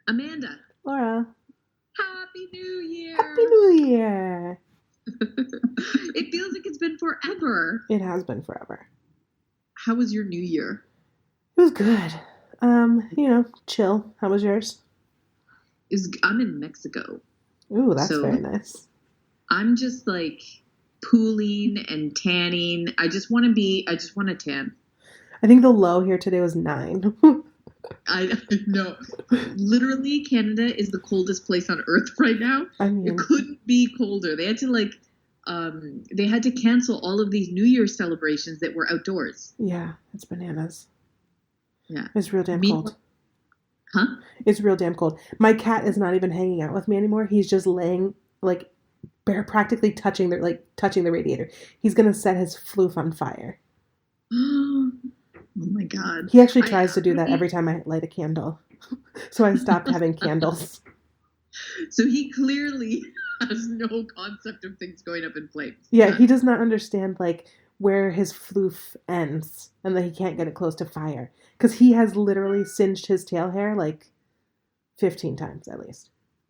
Amanda, Laura, Happy New Happy Year! New Year! It feels like it's been forever. It has been forever. How was your New Year? It was good. Chill. How was yours? I'm in Mexico, Ooh, that's so very nice. I'm just like pooling and tanning. I just want to tan. I think the low here today was 9. I know. Literally, Canada is the coldest place on earth right now. I It mean, couldn't be colder. They had to cancel all of these New Year celebrations that were outdoors. yeah, it's bananas. Yeah. It's real damn cold. Meanwhile, huh? It's real damn cold. My cat is not even hanging out with me anymore. He's just laying, like, practically touching the radiator. He's gonna set his floof on fire. Oh my God. He actually I tries to do that really, every time I light a candle. So I stopped having candles. so he clearly has no concept of things going up in flames. Yeah, he None. does not understand like where his floof ends and that he can't get it close to fire because he has literally singed his tail hair like 15 times at least.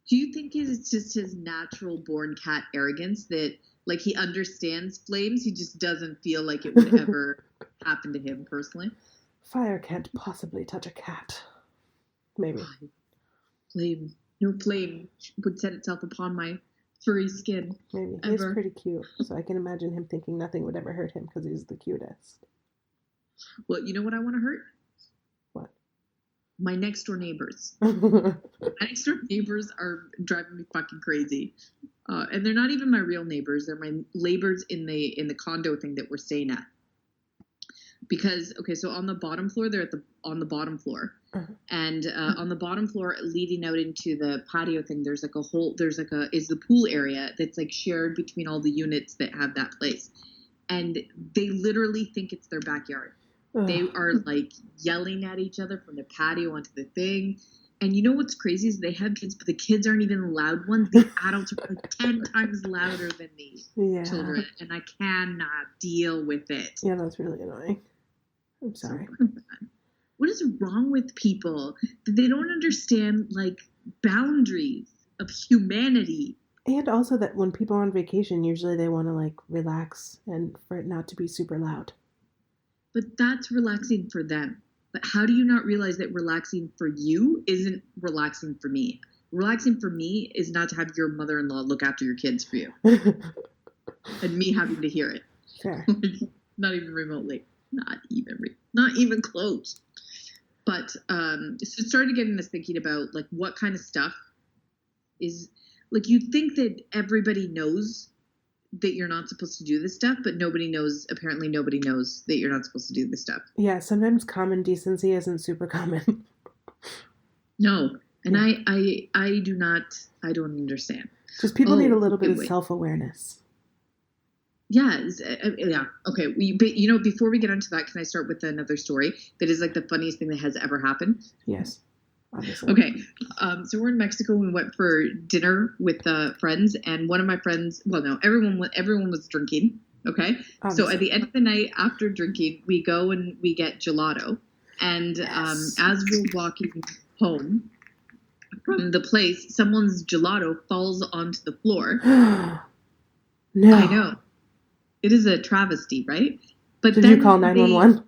Do you think it's just his natural born cat arrogance that like he understands flames, he just doesn't feel like it would ever happen to him personally? Fire can't possibly touch a cat. Maybe. Flame, no flame would set itself upon my furry skin Maybe. He's ever. pretty cute, so I can imagine him thinking nothing would ever hurt him because he's the cutest. Well, you know what I want to hurt? What? My next door neighbors. My next door neighbors are driving me fucking crazy, and they're not even my real neighbors. They're my neighbors in the condo thing that we're staying at. Because okay, so on the bottom floor, they're on the bottom floor, and on the bottom floor, leading out into the patio thing, there's like a whole is the pool area that's like shared between all the units that have that place, and they literally think it's their backyard. They are like yelling at each other from the patio onto the thing. And you know what's crazy is they have kids, but the kids aren't even the loud ones. The adults are like 10 times louder than the children. And I cannot deal with it. Yeah, that's really annoying. I'm sorry. So, what is wrong with people? That they don't understand like boundaries of humanity. And also that when people are on vacation, usually they want to like relax and for it not to be super loud. But that's relaxing for them. But how do you not realize that relaxing for you isn't relaxing for me? Relaxing for me is not to have your mother-in-law look after your kids for you. And me having to hear it. Fair. Not even remotely. Not even close. But so it started getting us thinking about like what kind of stuff is like you think that everybody knows that you're not supposed to do this stuff, but apparently nobody knows that you're not supposed to do this stuff. Yeah, sometimes common decency isn't super common. No. And yeah. I don't understand. Just people need a little bit of self-awareness. Yeah. Yeah. Okay. But you know, before we get onto that, can I start with another story that is like the funniest thing that has ever happened? Yes. Obviously. Okay. So we're in Mexico. We went for dinner with friends, and one of my friends, well, no, everyone was drinking. Okay. Obviously. So at the end of the night after drinking, we go and we get gelato. And yes. As we're walking home from the place, someone's gelato falls onto the floor. No. I know. It is a travesty, right? But did you call 911?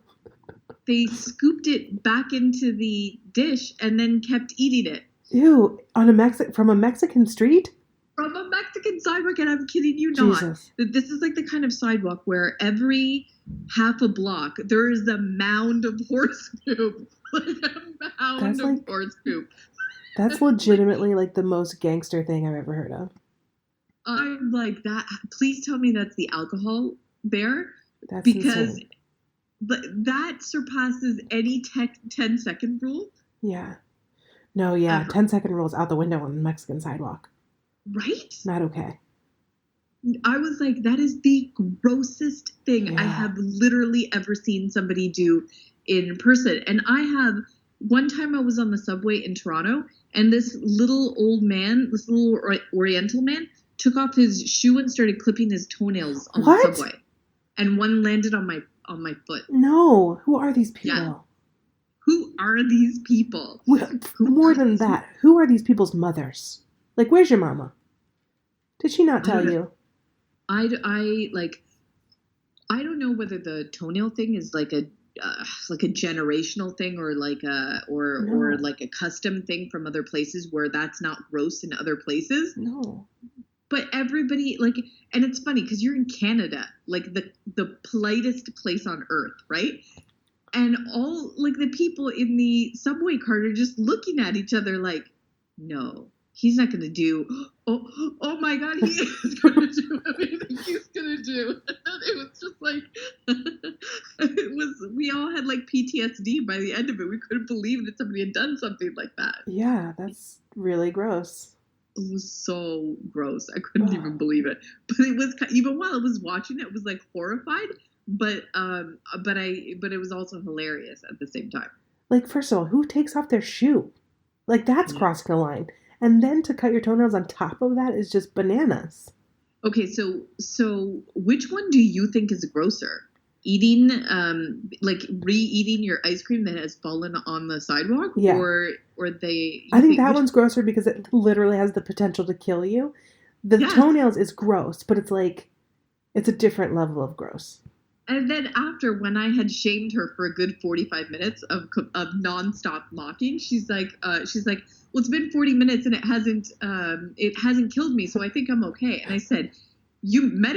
They scooped it back into the dish and then kept eating it. Ew! From a Mexican street? From a Mexican sidewalk, and I'm kidding you not. Jesus. This is like the kind of sidewalk where every half a block there is a mound of horse poop. Like a mound of horse poop. That's legitimately like the most gangster thing I've ever heard of. I'm like that. Please tell me that's the alcohol there. That's because insane. But that surpasses any 10-second rule. Yeah. No, yeah. 10-second rule's out the window on the Mexican sidewalk. Right? Not okay. I was like, that is the grossest thing I have literally ever seen somebody do in person. And one time I was on the subway in Toronto, and this little Oriental man, took off his shoe and started clipping his toenails on the subway. And one landed on my foot. No. Who are these people? Yeah. Who are these people? More than that, who are these people's mothers? Like, where's your mama? Did she not tell you? I don't know whether the toenail thing is like a generational thing or like or like a custom thing from other places where that's not gross in other places. No. But everybody like, and it's funny because you're in Canada, like the politest place on earth, right? And all like the people in the subway cart are just looking at each other like, no, he's not going to do. Oh my God, he is going to do everything he's going to do. It was just like, we all had like PTSD by the end of it. We couldn't believe that somebody had done something like that. Yeah, that's really gross. It was so gross. I couldn't even believe it. But it was, even while I was watching it, I was like horrified. But it was also hilarious at the same time. Like, first of all, who takes off their shoe? Like, that's crossing the line. And then to cut your toenails on top of that is just bananas. Okay, so which one do you think is grosser? Eating, like re-eating your ice cream that has fallen on the sidewalk? Yeah. Or I think that one's grosser because it literally has the potential to kill you. The toenails is gross, but it's like, it's a different level of gross. And then after, when I had shamed her for a good 45 minutes of nonstop mocking, she's like, well, it's been 40 minutes and it hasn't killed me, so I think I'm okay. And I said, you may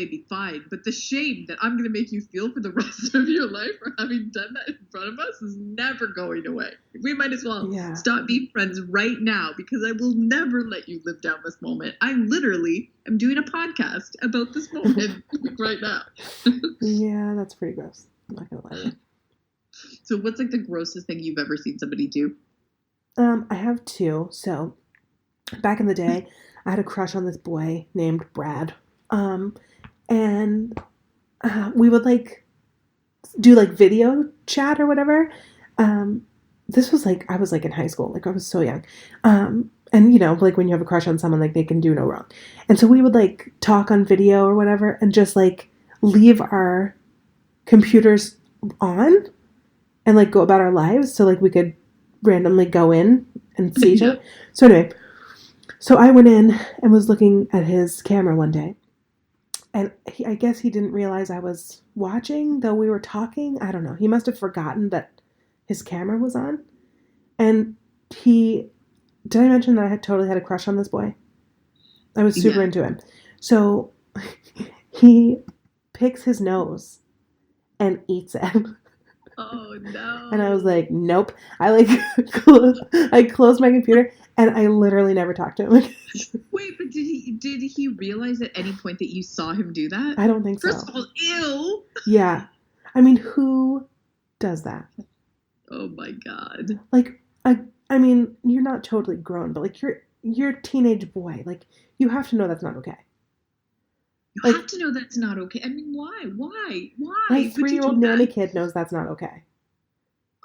be fine, but the shame that I'm going to make you feel for the rest of your life for having done that in front of us is never going away. We might as well stop being friends right now, because I will never let you live down this moment. I literally am doing a podcast about this moment right now. Yeah, that's pretty gross. I'm not going to lie to you. So what's like the grossest thing you've ever seen somebody do? I have two. So back in the day, I had a crush on this boy named Brad. And we would like do like video chat or whatever. This was like, I was like in high school, like I was so young. And you know, like when you have a crush on someone, like they can do no wrong. And so we would like talk on video or whatever and just like leave our computers on and like go about our lives. So like we could randomly go in and see each other. So anyway, so I went in and was looking at his camera one day. And I guess he didn't realize I was watching, though we were talking. I don't know. He must have forgotten that his camera was on. And did I mention that I totally had a crush on this boy? I was super into him. So he picks his nose and eats it. Oh no. And I was like, nope. I closed my computer and I literally never talked to him again. Wait, but did he realize at any point that you saw him do that? I don't think so. First of all, ew. Yeah. I mean, who does that? Oh my God. Like, I mean, you're not totally grown, but like you're a teenage boy. Like, you have to know that's not okay. You have to know that's not okay. I mean, why? My 3-year-old nanny kid knows that's not okay.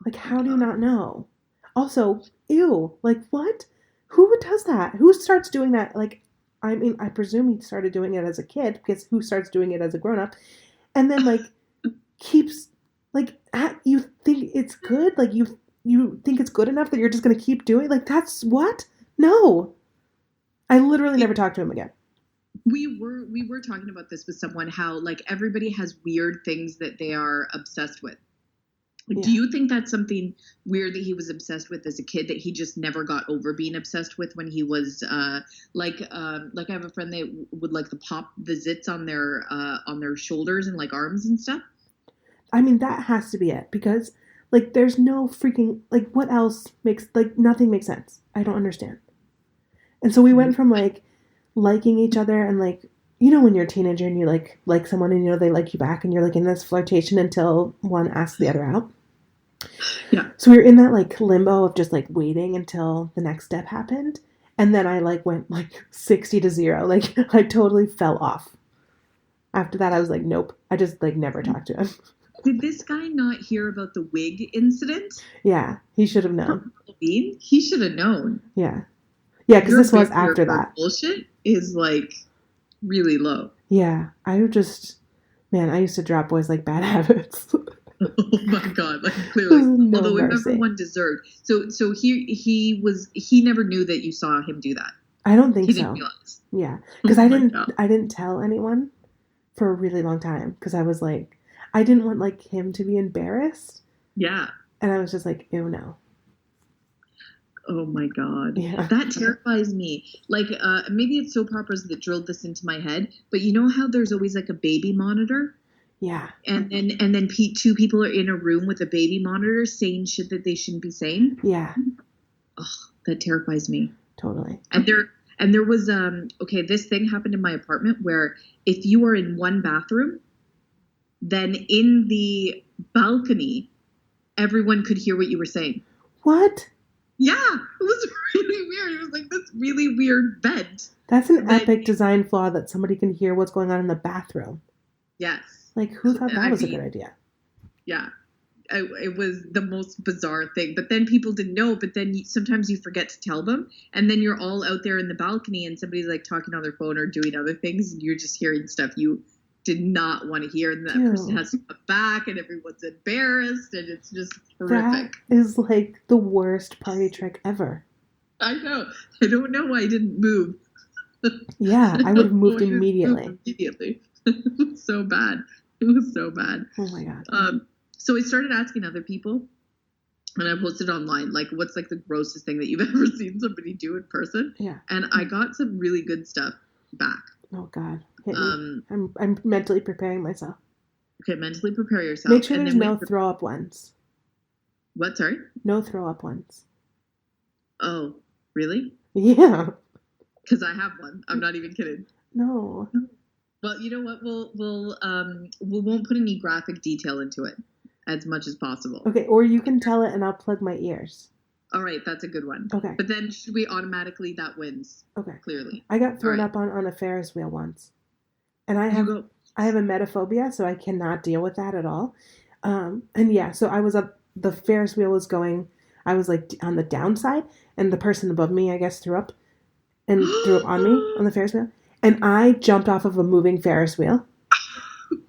Like, how do you not know? Also, ew. Like, what? Who does that? Who starts doing that? Like, I mean, I presume he started doing it as a kid, because who starts doing it as a grown-up? And then, like, keeps, like, you think it's good? Like, you think it's good enough that you're just going to keep doing it? Like, that's what? No. I literally never talked to him again. We were talking about this with someone, how like everybody has weird things that they are obsessed with. Like, do you think that's something weird that he was obsessed with as a kid that he just never got over being obsessed with when he was like I have a friend that would like to pop the zits on their shoulders and like arms and stuff? I mean, that has to be it, because like there's no freaking, like, what else makes, like, nothing makes sense. I don't understand. And so we went from like liking each other and like, you know, when you're a teenager and you like someone and you know they like you back and you're like in this flirtation until one asks the other out. Yeah. So we were in that like limbo of just like waiting until the next step happened. And then I like went like 60 to 0. Like I totally fell off. After that, I was like, nope. I just like never talked to him. Did this guy not hear about the wig incident? Yeah, he should have known. Halloween? He should have known. Yeah. Yeah, because this was after that. Bullshit is like really low. Yeah, I used to drop boys like bad habits. Oh my God! Like clearly, No although if mercy. everyone deserved, so he never knew that you saw him do that. I don't think He didn't so. realize. Yeah, Oh because I my didn't God! I didn't tell anyone for a really long time because I was like I didn't want like him to be embarrassed, Yeah. and I was just like, ew, no. Oh my God. Yeah, That terrifies me. Like, maybe it's soap operas that drilled this into my head, but you know how there's always like a baby monitor? yeah, And then two people are in a room with a baby monitor saying shit that they shouldn't be saying. yeah, Oh, that terrifies me. totally. And there was okay, this thing happened in my apartment where if you were in one bathroom, then in the balcony, everyone could hear what you were saying. What? Yeah, it was really weird. It was like this really weird vent. That's an that- epic design flaw that somebody can hear what's going on in the bathroom. Yes. Like, who thought that was a good idea? Yeah. It was the most bizarre thing. But then people didn't know. But then sometimes you forget to tell them. And then you're all out there in the balcony and somebody's like talking on their phone or doing other things. And you're just hearing stuff you did not want to hear. And that person has to come back and everyone's embarrassed. And it's just horrific. That is like the worst party trick ever. I know. I don't know why I didn't move. Yeah, I would have moved immediately. Immediately. It was so bad. It was so bad. Oh my God. So I started asking other people, and I posted online, like, what's like the grossest thing that you've ever seen somebody do in person? Yeah. And I got some really good stuff back. Oh God. Hit me. I'm mentally preparing myself. Okay, mentally prepare yourself. Make sure and there's then no throw up ones. What? Sorry? No throw up ones. Oh, really? Yeah. Because I have one. I'm not even kidding. No. Well, you know what? We won't put any graphic detail into it as much as possible. Okay, or you can tell it and I'll plug my ears. All right, that's a good one. Okay. But then should we automatically, that wins. Okay. Clearly. I got thrown All up on a Ferris wheel once. And I have a metaphobia, so I cannot deal with that at all. And yeah, so I was up, the Ferris wheel was going, I was like on the downside, and the person above me, I guess, threw up on me on the Ferris wheel. And I jumped off of a moving Ferris wheel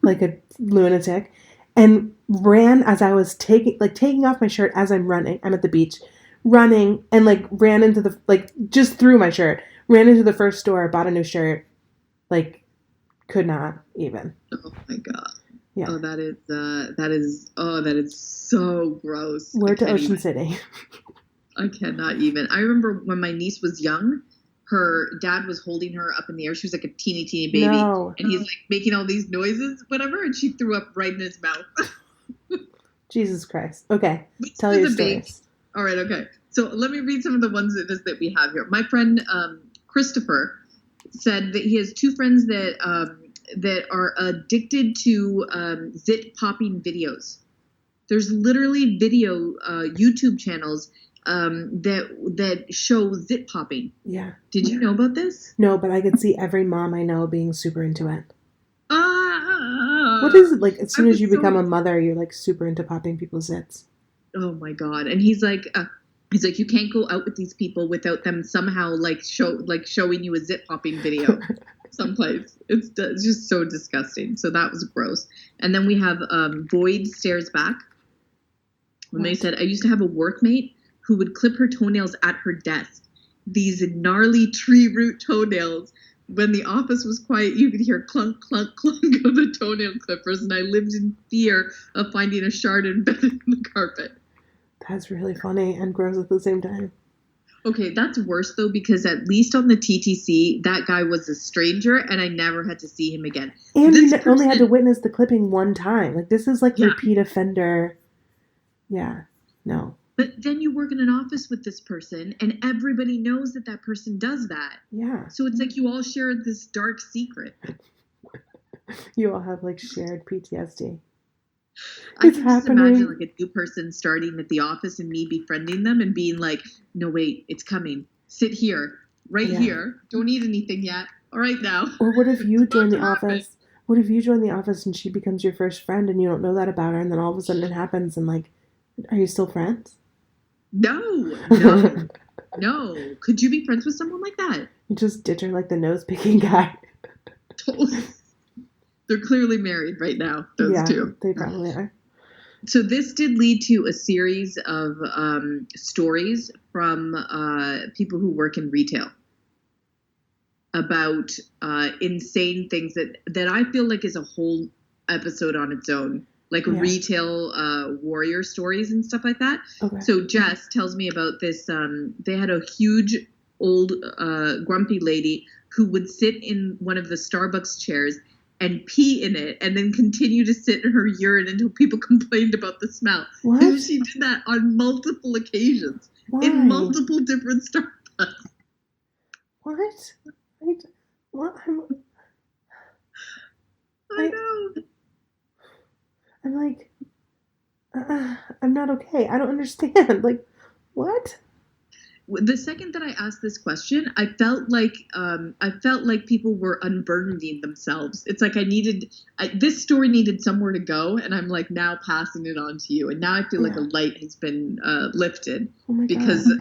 like a lunatic and ran as I was taking off my shirt as I'm running. I'm at the beach running and like ran into the, like just threw my shirt, ran into the first store, bought a new shirt, like could not even. Oh my God. Yeah. Oh, that is so gross. We're to Ocean City. I cannot even. I remember when my niece was young, her dad was holding her up in the air. She was like a teeny baby. No. And he's like making all these noises, whatever, and she threw up right in his mouth. Jesus Christ. Okay. Tell your stories. All right, okay. So let me read some of the ones that we have here. My friend Christopher said that he has two friends that are addicted to zit popping videos. There's literally video YouTube channels that show zit popping. Yeah. Did you know about this? No, but I could see every mom I know being super into it. What is it like? As soon as you become a mother, you're like super into popping people's zits. Oh my God! And he's like, you can't go out with these people without them somehow showing you a zit popping video someplace. It's just so disgusting. So that was gross. And then we have Void stares back when they said, I used to have a workmate who would clip her toenails at her desk. These gnarly tree root toenails. When the office was quiet, you could hear clunk, clunk, clunk of the toenail clippers, and I lived in fear of finding a shard embedded in the carpet. That's really funny and gross at the same time. Okay, that's worse, though, because at least on the TTC, that guy was a stranger, and I never had to see him again. And you only had to witness the clipping one time. Like, this is like repeat offender. Yeah, no. But then you work in an office with this person, and everybody knows that person does that. Yeah. So it's like you all share this dark secret. You all have, like, shared PTSD. I can just imagine, like, a new person starting at the office and me befriending them and being like, no, wait, it's coming. Sit here, here. Don't eat anything yet. All right, now. Or what if you join the office? What if you join the office and she becomes your first friend and you don't know that about her, and then all of a sudden it happens and, like, are you still friends? No. No. Could you be friends with someone like that? You just ditch her like the nose-picking guy. They're clearly married right now, those two. They probably are. So this did lead to a series of stories from people who work in retail about insane things that I feel like is a whole episode on its own, like Yeah. retail warrior stories and stuff like that. Okay. So Jess tells me about this. They had a huge old grumpy lady who would sit in one of the Starbucks chairs and pee in it and then continue to sit in her urine until people complained about the smell. What? And she did that on multiple occasions Why? in multiple different Starbucks. What? What? I know. I'm like, I'm not okay. I don't understand. Like, what? The second that I asked this question, I felt like people were unburdening themselves. It's like this story needed somewhere to go, and I'm like now passing it on to you. And now I feel like a light has been lifted because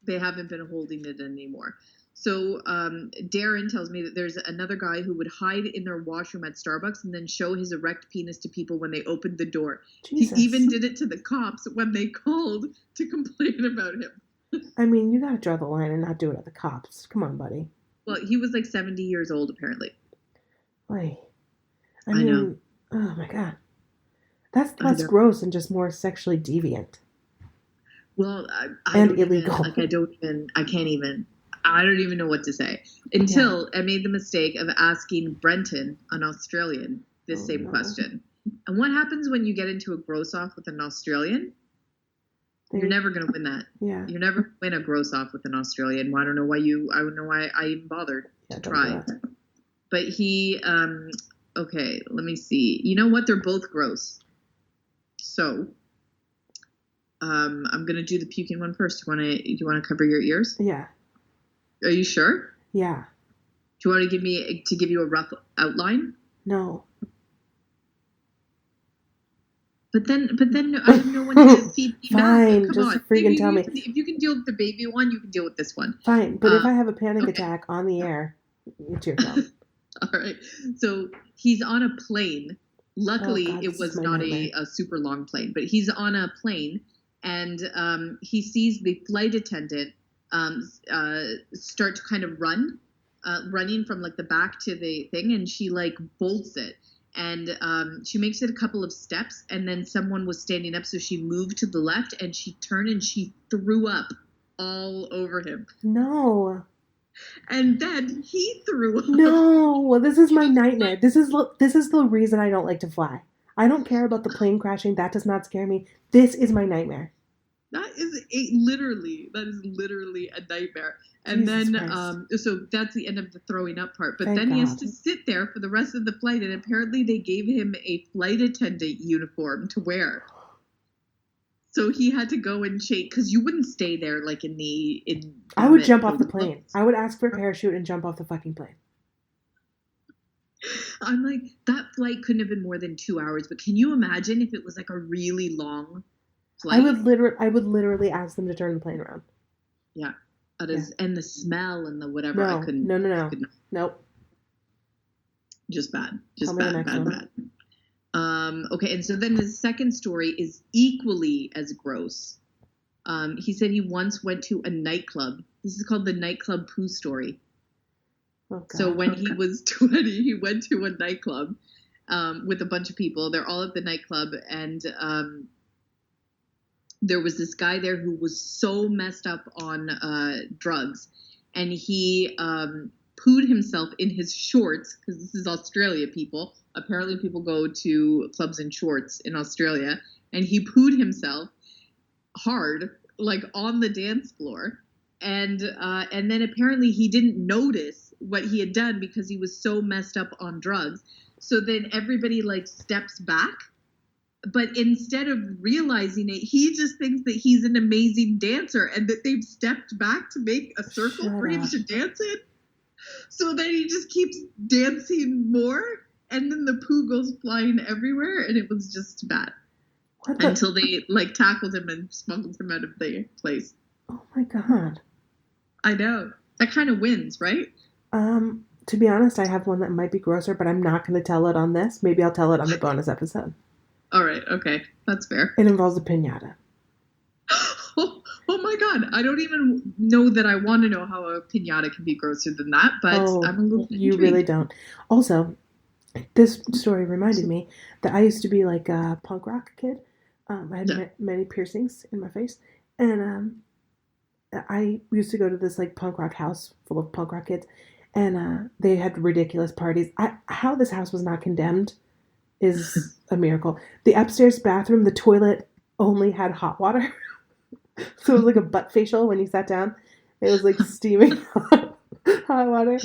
they haven't been holding it anymore. So Darren tells me that there's another guy who would hide in their washroom at Starbucks and then show his erect penis to people when they opened the door. Jesus. He even did it to the cops when they called to complain about him. I mean, you gotta draw the line and not do it at the cops. Come on, buddy. Well, he was like 70 years old, apparently. Why? I know. Oh my god. That's less gross and just more sexually deviant. Well, and illegal. I don't even know what to say. Until I made the mistake of asking Brenton, an Australian, this same question. And what happens when you get into a gross off with an Australian? You're never going to win that. Yeah. You never win a gross off with an Australian. Well, I don't know why I even bothered to try. But he, okay, let me see. You know what? They're both gross. So, I'm going to do the puking one first. Do you want to cover your ears? Yeah. Are you sure? Yeah. Do you want to give you a rough outline? No. But then I have no one to feed me Fine, back. just freaking tell me. If you can deal with the baby one, you can deal with this one. Fine, but if I have a panic attack on the air, it's your fault. All right. So he's on a plane. Luckily, it was not a super long plane, but he's on a plane, and he sees the flight attendant start to kind of running from like the back to the thing, and she like bolts it. And she makes it a couple of steps, and then someone was standing up, so she moved to the left, and she turned and she threw up all over him. No. And then he threw up. No, this is my nightmare. This is the reason I don't like to fly. I don't care about the plane crashing. That does not scare me. This is my nightmare. That is literally a nightmare. And Jesus then, Christ. so that's the end of the throwing up part. But Thank then he has God. to sit there for the rest of the flight, and apparently they gave him a flight attendant uniform to wear. So he had to go and change, because you wouldn't stay there like I would jump off the plane. I would ask for a parachute and jump off the fucking plane. I'm like, that flight couldn't have been more than 2 hours, but can you imagine if it was like a really long flight? I would literally ask them to turn the plane around. Yeah. And the smell and the whatever. No, I couldn't. No. Nope. Just bad. Tell me the next one. Bad. Okay, and so then the second story is equally as gross. He said he once went to a nightclub. This is called the nightclub poo story. Oh, God. So when he was 20, he went to a nightclub with a bunch of people. They're all at the nightclub, and there was this guy there who was so messed up on drugs, and he pooed himself in his shorts, because this is Australia, people. Apparently people go to clubs in shorts in Australia, and he pooed himself hard, like on the dance floor, and then apparently he didn't notice what he had done because he was so messed up on drugs. So then everybody like steps back. But instead of realizing it, he just thinks that he's an amazing dancer and that they've stepped back to make a circle for him to dance in. So then he just keeps dancing more, and then the poo goes flying everywhere, and it was just bad. Until they like tackled him and smuggled him out of the place. Oh my God. I know. That kind of wins, right? To be honest, I have one that might be grosser, but I'm not going to tell it on this. Maybe I'll tell it on the bonus episode. All right. Okay. That's fair. It involves a piñata. Oh my God. I don't even know that I want to know how a piñata can be grosser than that, but I'm a little you intrigued. really don't. Also, this story reminded me that I used to be like a punk rock kid. I had many piercings in my face, and I used to go to this like punk rock house full of punk rock kids, and they had ridiculous parties. How this house was not condemned is a miracle. The upstairs bathroom, the toilet only had hot water. So it was like a butt facial when you sat down. It was like steaming hot water.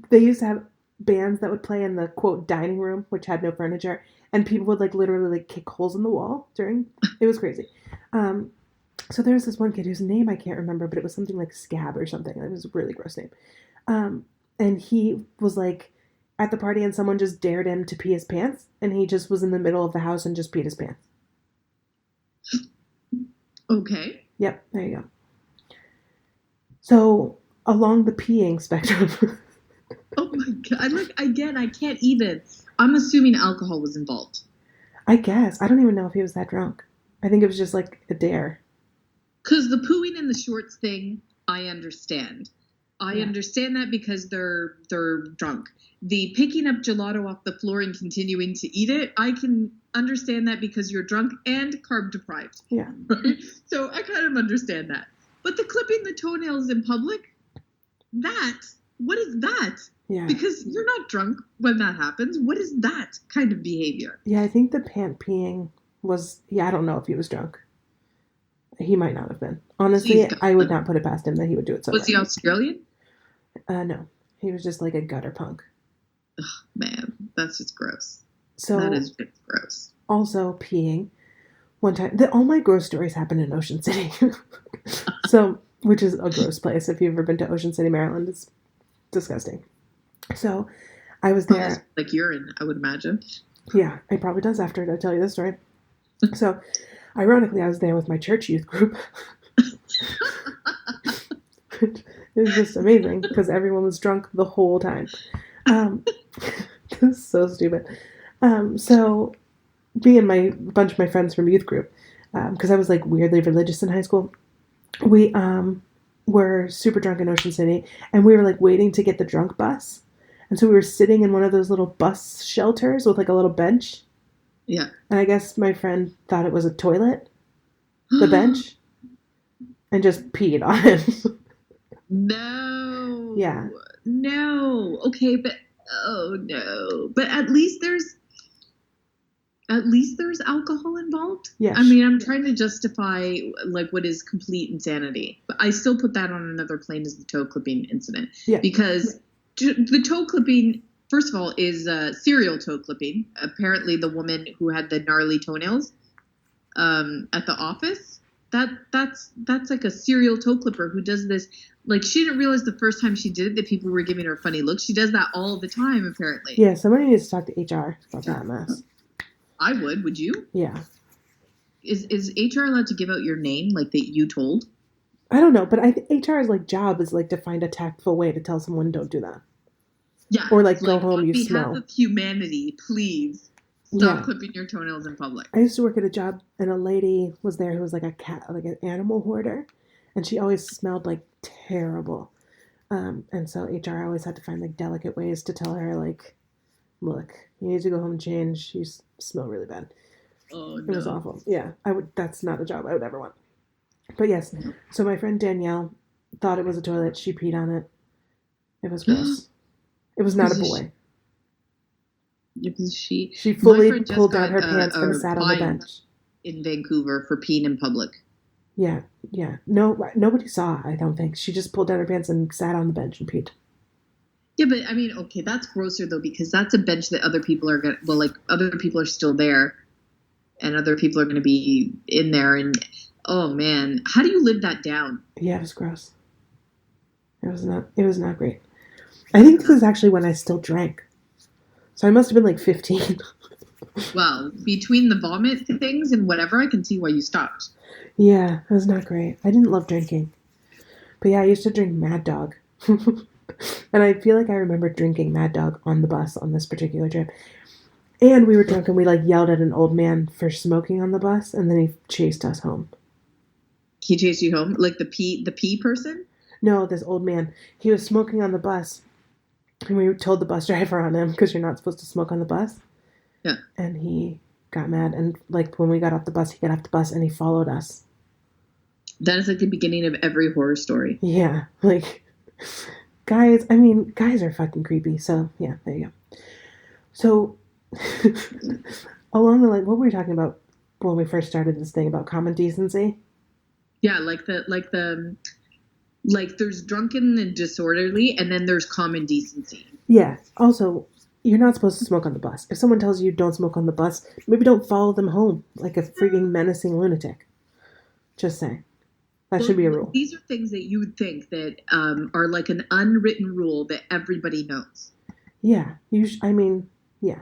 They used to have bands that would play in the quote dining room, which had no furniture, and people would like literally like kick holes in the wall during. It was crazy. So there was this one kid whose name I can't remember, but it was something like Scab or something. It was a really gross name. And he was like at the party, and someone just dared him to pee his pants, and he just was in the middle of the house and just peed his pants. Okay. Yep, there you go. So, along the peeing spectrum. Oh my God. I can't even. I'm assuming alcohol was involved. I guess. I don't even know if he was that drunk. I think it was just like a dare. Because the pooing in the shorts thing, I understand. I understand that because they're drunk. The picking up gelato off the floor and continuing to eat it, I can understand that because you're drunk and carb deprived. Yeah. Right? So I kind of understand that. But the clipping the toenails in public, what is that? Yeah. Because you're not drunk when that happens. What is that kind of behavior? Yeah, I think the pant peeing was, I don't know if he was drunk. He might not have been. Honestly, I would not put it past him that he would do it so Was he Australian? No. He was just like a gutter punk. Ugh, man, that's just gross. So that is just gross. Also, peeing. One time, all my gross stories happen in Ocean City. So, which is a gross place. If you've ever been to Ocean City, Maryland, it's disgusting. So, I was there. Like urine, I would imagine. Yeah, it probably does after I tell you this story. So, ironically, I was there with my church youth group. It was just amazing because everyone was drunk the whole time. This is so stupid. So me and a bunch of my friends from youth group, because I was like weirdly religious in high school, we were super drunk in Ocean City, and we were like waiting to get the drunk bus. And so we were sitting in one of those little bus shelters with like a little bench. Yeah. And I guess my friend thought it was a toilet, the bench, and just peed on it. No. Yeah. No. Okay, but oh no. But at least there's alcohol involved. Yeah. I mean, I'm trying to justify like what is complete insanity, but I still put that on another plane as the toe clipping incident. Yeah. Because the toe clipping, first of all, is serial toe clipping. Apparently, the woman who had the gnarly toenails at the office, that's like a serial toe clipper who does this. Like, she didn't realize the first time she did it that people were giving her funny looks. She does that all the time, apparently. Yeah, somebody needs to talk to HR about that mess. I would. Would you? Yeah. Is HR allowed to give out your name, like that you told? I don't know, but HR's like job is like to find a tactful way to tell someone don't do that. Yeah. Or like go home, you smell. On behalf of humanity, please stop clipping your toenails in public. I used to work at a job, and a lady was there who was like a cat, like an animal hoarder, and she always smelled like terrible. And so HR always had to find like delicate ways to tell her like, look, you need to go home and change. You smell really bad. Oh no. It was awful. Yeah, that's not a job I would ever want. But yes, so my friend Danielle thought it was a toilet. She peed on it. It was gross. It was not a boy. She fully pulled down her pants and sat on the bench. In Vancouver for peeing in public. Yeah. No, nobody saw, I don't think. She just pulled down her pants and sat on the bench and peed. Yeah, but I mean, okay, that's grosser though, because that's a bench that other people are going to, well, like other people are still there and other people are going to be in there. And oh man, how do you live that down? Yeah, it was gross. It was not great. I think this is actually when I still drank. So I must have been like 15. Well, between the vomit things and whatever, I can see why you stopped. Yeah, it was not great. I didn't love drinking. But yeah, I used to drink Mad Dog. And I feel like I remember drinking Mad Dog on the bus on this particular trip. And we were drunk and we like yelled at an old man for smoking on the bus, and then he chased us home. He chased you home? Like the pee person? No, this old man. He was smoking on the bus, and we told the bus driver on him because you're not supposed to smoke on the bus. Yeah. And he got mad, and like when we got off the bus, he got off the bus and he followed us. That is like the beginning of every horror story. Yeah, like guys are fucking creepy. So yeah, there you go. So along the line, what were we talking about when we first started this thing about common decency? Yeah, like there's drunken and disorderly, and then there's common decency. Yeah. Also, you're not supposed to smoke on the bus. If someone tells you don't smoke on the bus, maybe don't follow them home like a freaking menacing lunatic. Just saying. That should be a rule. These are things that you would think that are like an unwritten rule that everybody knows. Yeah. Yeah.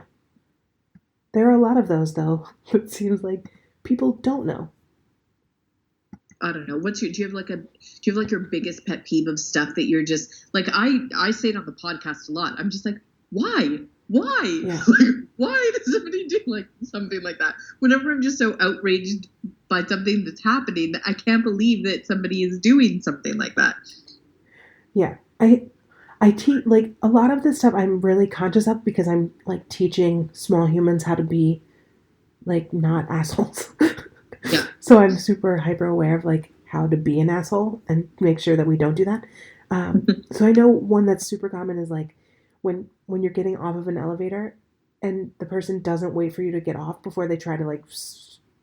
There are a lot of those, though. It seems like people don't know. I don't know. Do you have like your biggest pet peeve of stuff that you're just like, I say it on the podcast a lot. I'm just like, why? Yeah. Like, why does somebody do like something like that? Whenever I'm just so outraged by something that's happening, that I can't believe that somebody is doing something like that. Yeah. I teach, like, a lot of this stuff I'm really conscious of because I'm, like, teaching small humans how to be, like, not assholes. Yeah. So I'm super hyper aware of, like, how to be an asshole and make sure that we don't do that. So I know one that's super common is, like, when you're getting off of an elevator and the person doesn't wait for you to get off before they try to, like,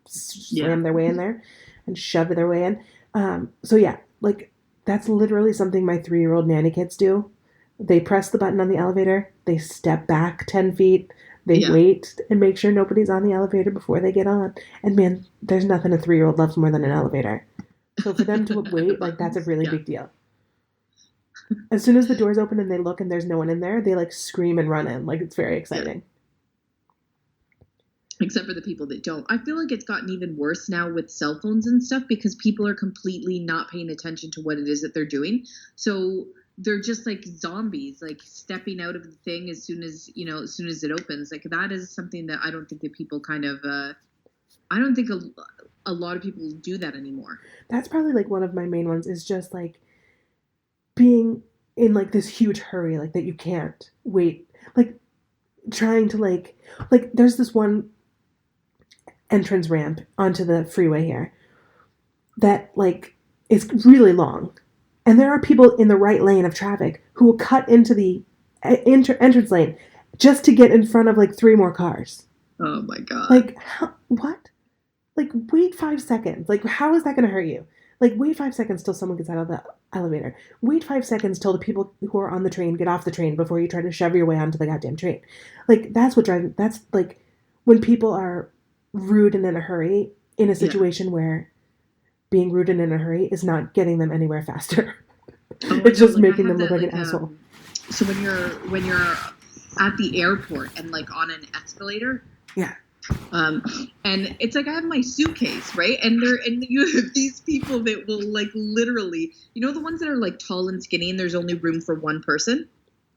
slam their way in there and shove their way in. So, yeah, like, that's literally something my 3-year-old nanny kids do. They press the button on the elevator, they step back 10 feet, they wait and make sure nobody's on the elevator before they get on. And man, there's nothing a 3-year-old loves more than an elevator. So for them to wait, like, that's a really big deal. As soon as the doors open and they look and there's no one in there, they like scream and run in. Like, it's very exciting. Except for the people that don't. I feel like it's gotten even worse now with cell phones and stuff because people are completely not paying attention to what it is that they're doing. So they're just like zombies, like stepping out of the thing as soon as it opens. Like, that is something that I don't think that people kind of, I don't think a lot of people do that anymore. That's probably like one of my main ones is just like being in like this huge hurry, like that you can't wait, like trying to like there's this one entrance ramp onto the freeway here that like is really long. And there are people in the right lane of traffic who will cut into the entrance lane just to get in front of like 3 more cars. Oh my God. Like, what? Like, wait 5 seconds. Like, how is that going to hurt you? Like, wait 5 seconds till someone gets out of the elevator. Wait 5 seconds till the people who are on the train get off the train before you try to shove your way onto the goddamn train. Like, that's like when people are rude and in a hurry in a situation where being rude and in a hurry is not getting them anywhere faster. It's just making them look like an asshole. So when you're at the airport and like on an escalator, and it's like I have my suitcase, right? And you have these people that will like literally, the ones that are like tall and skinny and there's only room for one person.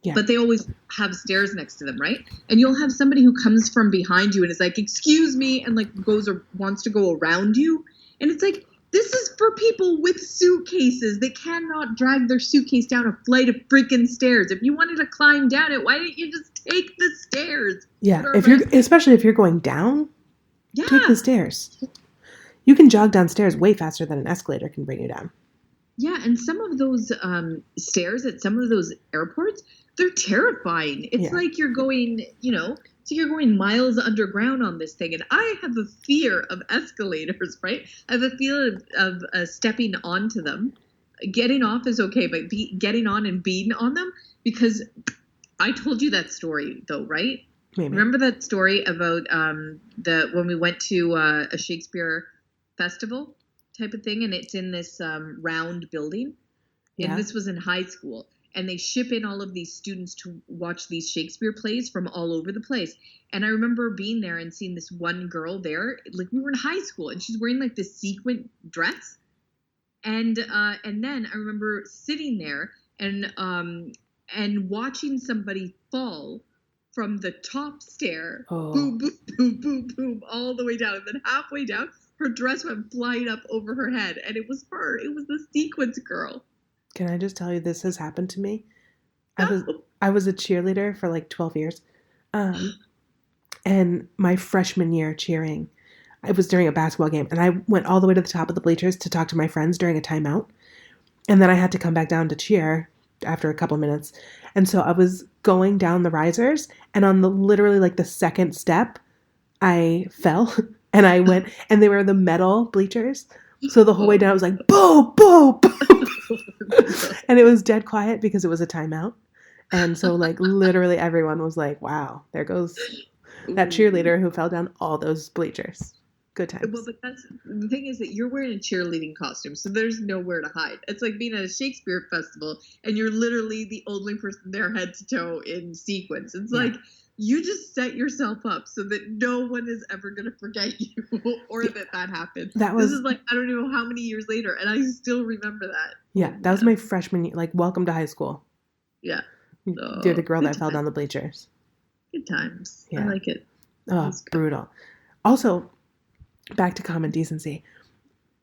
Yeah. But they always have stairs next to them, right? And you'll have somebody who comes from behind you and is like, "Excuse me," and like goes or wants to go around you. And it's like, this is for people with suitcases that cannot drag their suitcase down a flight of freaking stairs. If you wanted to climb down it, why didn't you just take the stairs? Yeah, especially if you're going down, take the stairs. You can jog downstairs way faster than an escalator can bring you down. Yeah, and some of those stairs at some of those airports, they're terrifying. It's like you're going, so you're going miles underground on this thing. And I have a fear of escalators, right? I have a fear of stepping onto them. Getting off is okay, but getting on and being on them, because I told you that story though, right? Maybe. Remember that story about when we went to a Shakespeare festival type of thing, and it's in this round building, and this was in high school. And they ship in all of these students to watch these Shakespeare plays from all over the place. And I remember being there and seeing this one girl there, like we were in high school, and she's wearing like this sequin dress. And then I remember sitting there and watching somebody fall from the top stair, Oh. boom, boom, boom, boom, boom, all the way down. And then halfway down, her dress went flying up over her head. And it was her. It was the sequence girl. Can I just tell you, this has happened to me? No. I was a cheerleader for like 12 years. And my freshman year cheering, it was during a basketball game. And I went all the way to the top of the bleachers to talk to my friends during a timeout. And then I had to come back down to cheer after a couple of minutes. And so I was going down the risers, and on literally like the second step, I fell and I went, and they were the metal bleachers. So the whole way down I was like, boo, boo, boo. And it was dead quiet because it was a timeout. And so like literally everyone was like, wow, there goes that cheerleader who fell down all those bleachers. Good times. Well, but that's the thing is that you're wearing a cheerleading costume, so there's nowhere to hide. It's like being at a Shakespeare festival, and you're literally the only person there head to toe in sequence. It's like you just set yourself up so that no one is ever going to forget you or that happened. This is like, I don't know how many years later, and I still remember that. Yeah, that was my freshman year, like welcome to high school. Yeah. You're the girl that fell down the bleachers. Good times. Yeah. I like it. Oh, brutal. Also, back to common decency.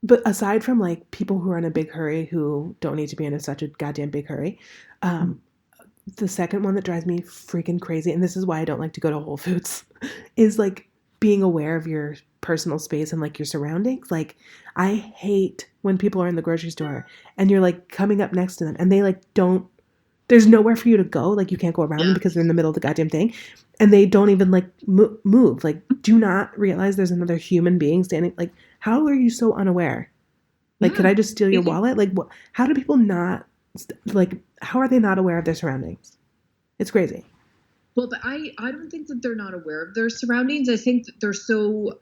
But aside from like people who are in a big hurry who don't need to be in such a goddamn big hurry, the second one that drives me freaking crazy, and this is why I don't like to go to Whole Foods, is like being aware of your personal space and like your surroundings. Like I hate when people are in the grocery store and you're like coming up next to them and they like there's nowhere for you to go. Like you can't go around them because they're in the middle of the goddamn thing. And they don't even like move. Like, do not realize there's another human being standing. Like, how are you so unaware? Like, could I just steal your wallet? Like, what? How do people not, like, how are they not aware of their surroundings? It's crazy. Well, but I don't think that they're not aware of their surroundings. I think that they're so,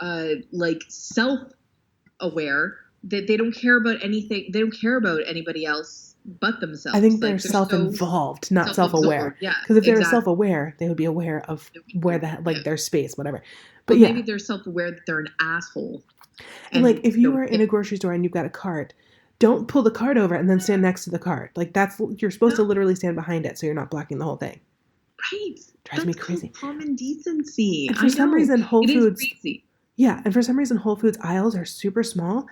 like, self-aware that they don't care about anything. They don't care about anybody else but themselves. I think they're self-involved, not self-aware. Yeah, because if they were self-aware, they would be aware of where their space, whatever. But maybe they're self-aware that they're an asshole. And like, if you are in a grocery store and you've got a cart, don't pull the cart over and then stand next to the cart. Like you're supposed to literally stand behind it so you're not blocking the whole thing. Right. Drives me crazy. Common decency. And for some reason, Whole Foods. Is crazy. Yeah, and for some reason, Whole Foods aisles are super small,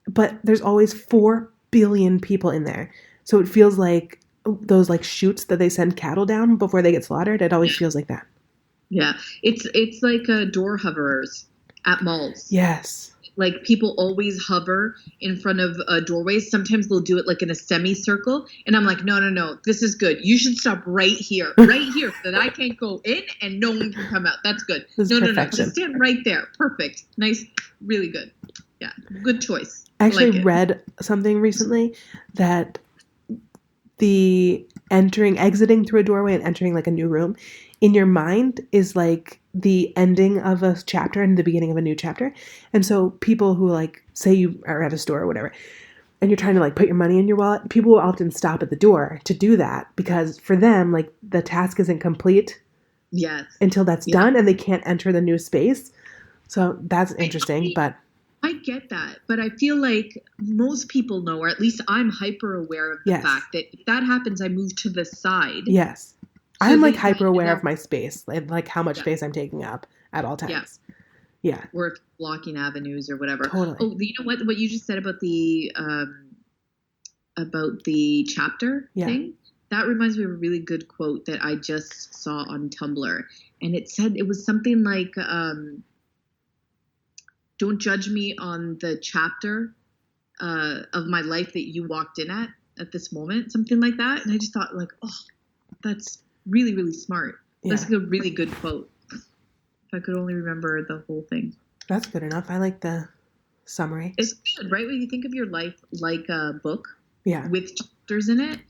but there's always 4 billion people in there. So it feels like those like chutes that they send cattle down before they get slaughtered. It always feels like that. Yeah, it's like door hoverers at malls. Yes. Like people always hover in front of doorways. Sometimes they'll do it like in a semicircle. And I'm like, no, this is good. You should stop right here so that I can't go in and no one can come out. That's good. No. Just stand right there. Perfect. Nice. Really good. Yeah. Good choice. I actually read something recently that the exiting through a doorway and entering like a new room in your mind is like the ending of a chapter and the beginning of a new chapter. And so people who like say you are at a store or whatever, and you're trying to like put your money in your wallet, people will often stop at the door to do that because for them, like the task isn't complete until that's done and they can't enter the new space. So that's interesting, but I get that, but I feel like most people know, or at least I'm hyper aware of the fact that if that happens, I move to the side. Yes. So I'm like hyper aware of my space, like how much space I'm taking up at all times. Yeah. Or if blocking avenues or whatever. Totally. Oh, you know what you just said about the chapter thing? That reminds me of a really good quote that I just saw on Tumblr. And it was something like, don't judge me on the chapter of my life that you walked in at this moment, something like that. And I just thought like, oh, that's really, really smart. Yeah. That's a really good quote. If I could only remember the whole thing. That's good enough. I like the summary. It's good, right? When you think of your life like a book with chapters in it.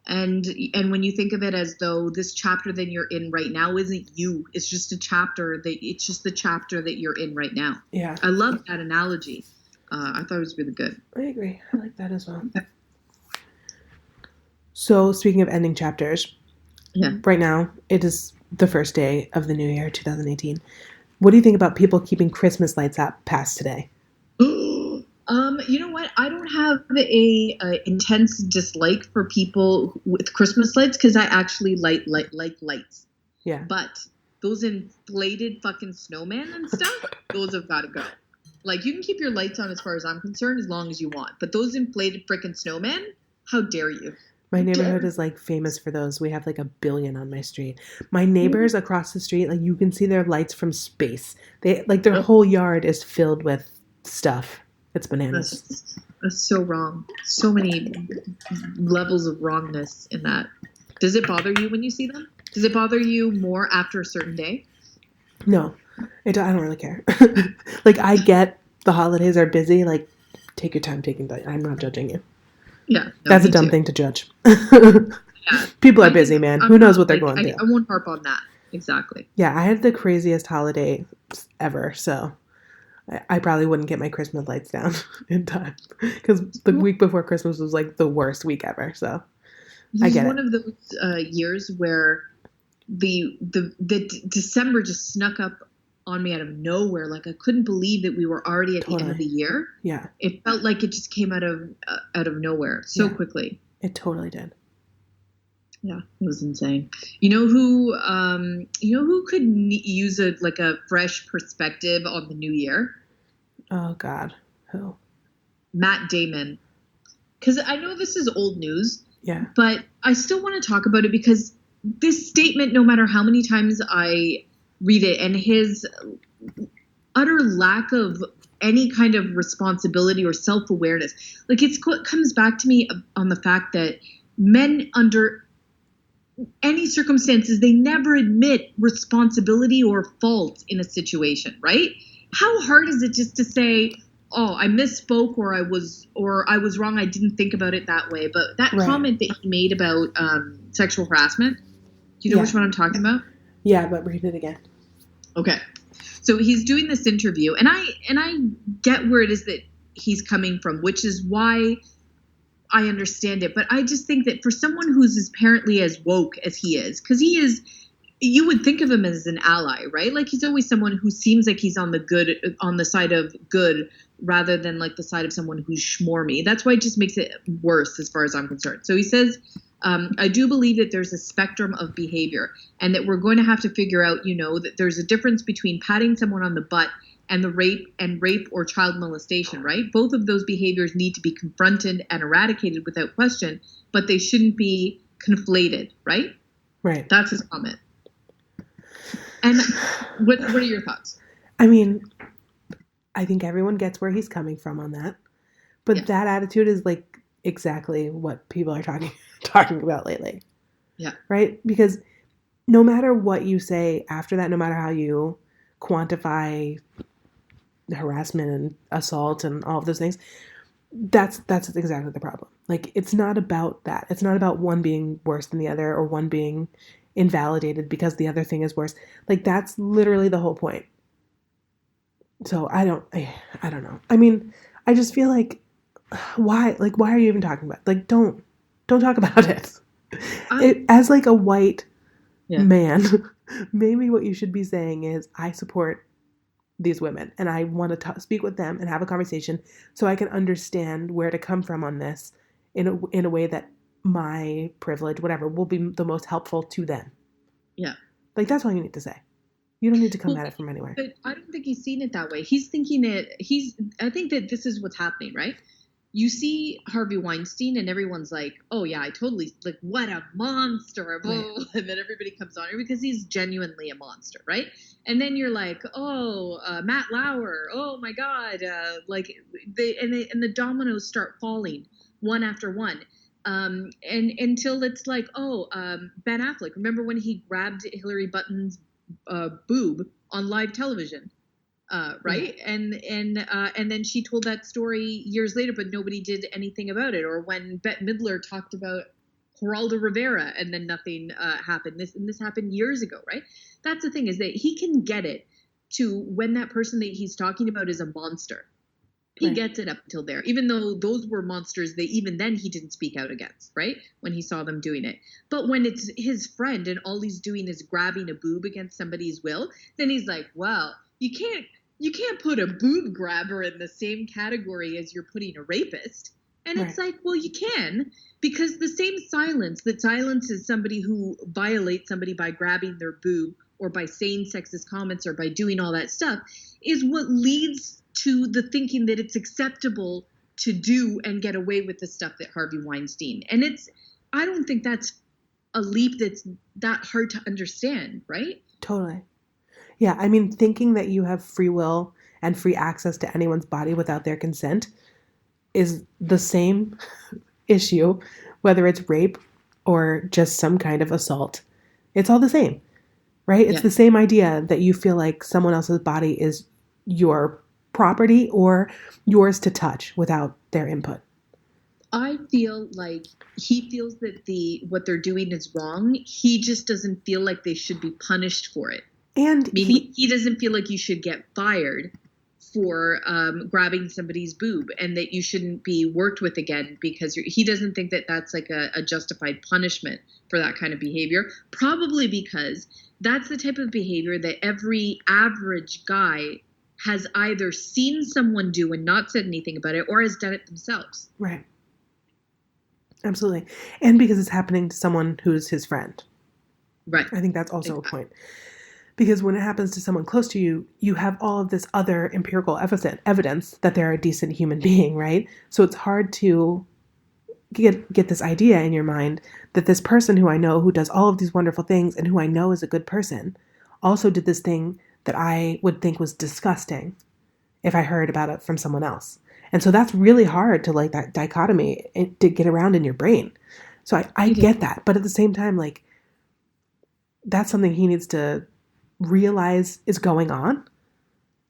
And when you think of it as though this chapter that you're in right now isn't you, it's just the chapter that you're in right now. Yeah. I love that analogy. I thought it was really good. I agree. I like that as well. So speaking of ending chapters, right now it is the first day of the new year, 2018. What do you think about people keeping Christmas lights up past today? You know what? I don't have a intense dislike for people with Christmas lights because I actually like lights. Yeah. But those inflated fucking snowmen and stuff, those have got to go. Like, you can keep your lights on as far as I'm concerned as long as you want. But those inflated frickin' snowmen, how dare you? My neighborhood is like famous for those. We have like 1 billion on my street. My neighbors across the street, like you can see their lights from space. They like their whole yard is filled with stuff. It's bananas. That's so wrong. So many levels of wrongness in that. Does it bother you when you see them? Does it bother you more after a certain day? No, I don't really care. Like, I get the holidays are busy. Like, take your time taking that. I'm not judging you. Yeah. No, that's a dumb thing to judge. Yeah. People are busy, man. Who knows what they're going through? I won't harp on that. Exactly. Yeah, I had the craziest holiday ever, so I probably wouldn't get my Christmas lights down in time because the week before Christmas was like the worst week ever. So I get it. One of those years where the December just snuck up on me out of nowhere. Like, I couldn't believe that we were already at the end of the year. Yeah, it felt like it just came out of nowhere so quickly. It totally did. Yeah, it was insane. You know who could use a fresh perspective on the new year? Oh God, who? Matt Damon. Because I know this is old news. Yeah. But I still want to talk about it because this statement, no matter how many times I read it, and his utter lack of any kind of responsibility or self-awareness, like it comes back to me on the fact that men under any circumstances, they never admit responsibility or fault in a situation, right? How hard is it just to say, oh, I misspoke or I was wrong. I didn't think about it that way. But that comment that he made about sexual harassment, do you know which one I'm talking about? Yeah, but read it again. Okay. So he's doing this interview, and I get where it is that he's coming from, which is why I understand it. But I just think that for someone who's apparently as woke as he is, because he is, you would think of him as an ally, right? Like, he's always someone who seems like he's on the side of good rather than like the side of someone who's schmormy. That's why it just makes it worse as far as I'm concerned. So he says, I do believe that there's a spectrum of behavior and that we're going to have to figure out, that there's a difference between patting someone on the butt and the rape or child molestation, right? Both of those behaviors need to be confronted and eradicated without question, but they shouldn't be conflated, right? Right. That's his comment. And what are your thoughts? I mean, I think everyone gets where he's coming from on that, but that attitude is like exactly what people are talking about lately. Yeah. Right? Because no matter what you say after that, no matter how you quantify harassment and assault and all of those things, that's exactly the problem. Like, it's not about that. It's not about one being worse than the other or one being invalidated because the other thing is worse. Like, that's literally the whole point. So I don't know. I mean, I just feel like why are you even talking about it? Like, don't talk about it. As like a white man, maybe what you should be saying is, I support these women and I want to speak with them and have a conversation so I can understand where to come from on this in a way that my privilege, whatever, will be the most helpful to them. Yeah. Like, that's all you need to say. You don't need to come at it from anywhere. But I don't think he's seen it that way. He's thinking I think that this is what's happening, right? You see Harvey Weinstein and everyone's like, oh yeah, I totally, like, what a monster. Right. And then everybody comes on because he's genuinely a monster, right? And then you're like, oh, Matt Lauer, oh my God. And the dominoes start falling one after one. And until it's like, Ben Affleck, remember when he grabbed Hillary Button's boob on live television? Right. Yeah. And then she told that story years later, but nobody did anything about it. Or when Bette Midler talked about Geraldo Rivera and then nothing happened. This happened years ago, right? That's the thing, is that he can get it to when that person that he's talking about is a monster. He gets it up until there, even though those were monsters that even then he didn't speak out against, right? When he saw them doing it. But when it's his friend and all he's doing is grabbing a boob against somebody's will, then he's like, well, you can't put a boob grabber in the same category as you're putting a rapist. And it's like, well, you can, because the same silence that silences somebody who violates somebody by grabbing their boob or by saying sexist comments or by doing all that stuff is what leads to the thinking that it's acceptable to do and get away with the stuff that Harvey Weinstein. And I don't think that's a leap that's that hard to understand, right? Totally. Yeah, I mean, thinking that you have free will and free access to anyone's body without their consent is the same issue, whether it's rape or just some kind of assault. It's all the same, right? It's the same idea that you feel like someone else's body is your property or yours to touch without their input. I feel like he feels that what they're doing is wrong. He just doesn't feel like they should be punished for it. And meaning he doesn't feel like you should get fired for grabbing somebody's boob and that you shouldn't be worked with again because he doesn't think that that's like a justified punishment for that kind of behavior. Probably because that's the type of behavior that every average guy has either seen someone do and not said anything about it or has done it themselves. Right. Absolutely. And because it's happening to someone who's his friend. Right. I think that's also a point. Because when it happens to someone close to you, you have all of this other empirical evidence that they're a decent human being, right? So it's hard to get this idea in your mind that this person who I know who does all of these wonderful things and who I know is a good person also did this thing that I would think was disgusting if I heard about it from someone else. And so that's really hard to like that dichotomy to get around in your brain. So I get that. But at the same time, like that's something he needs to realize is going on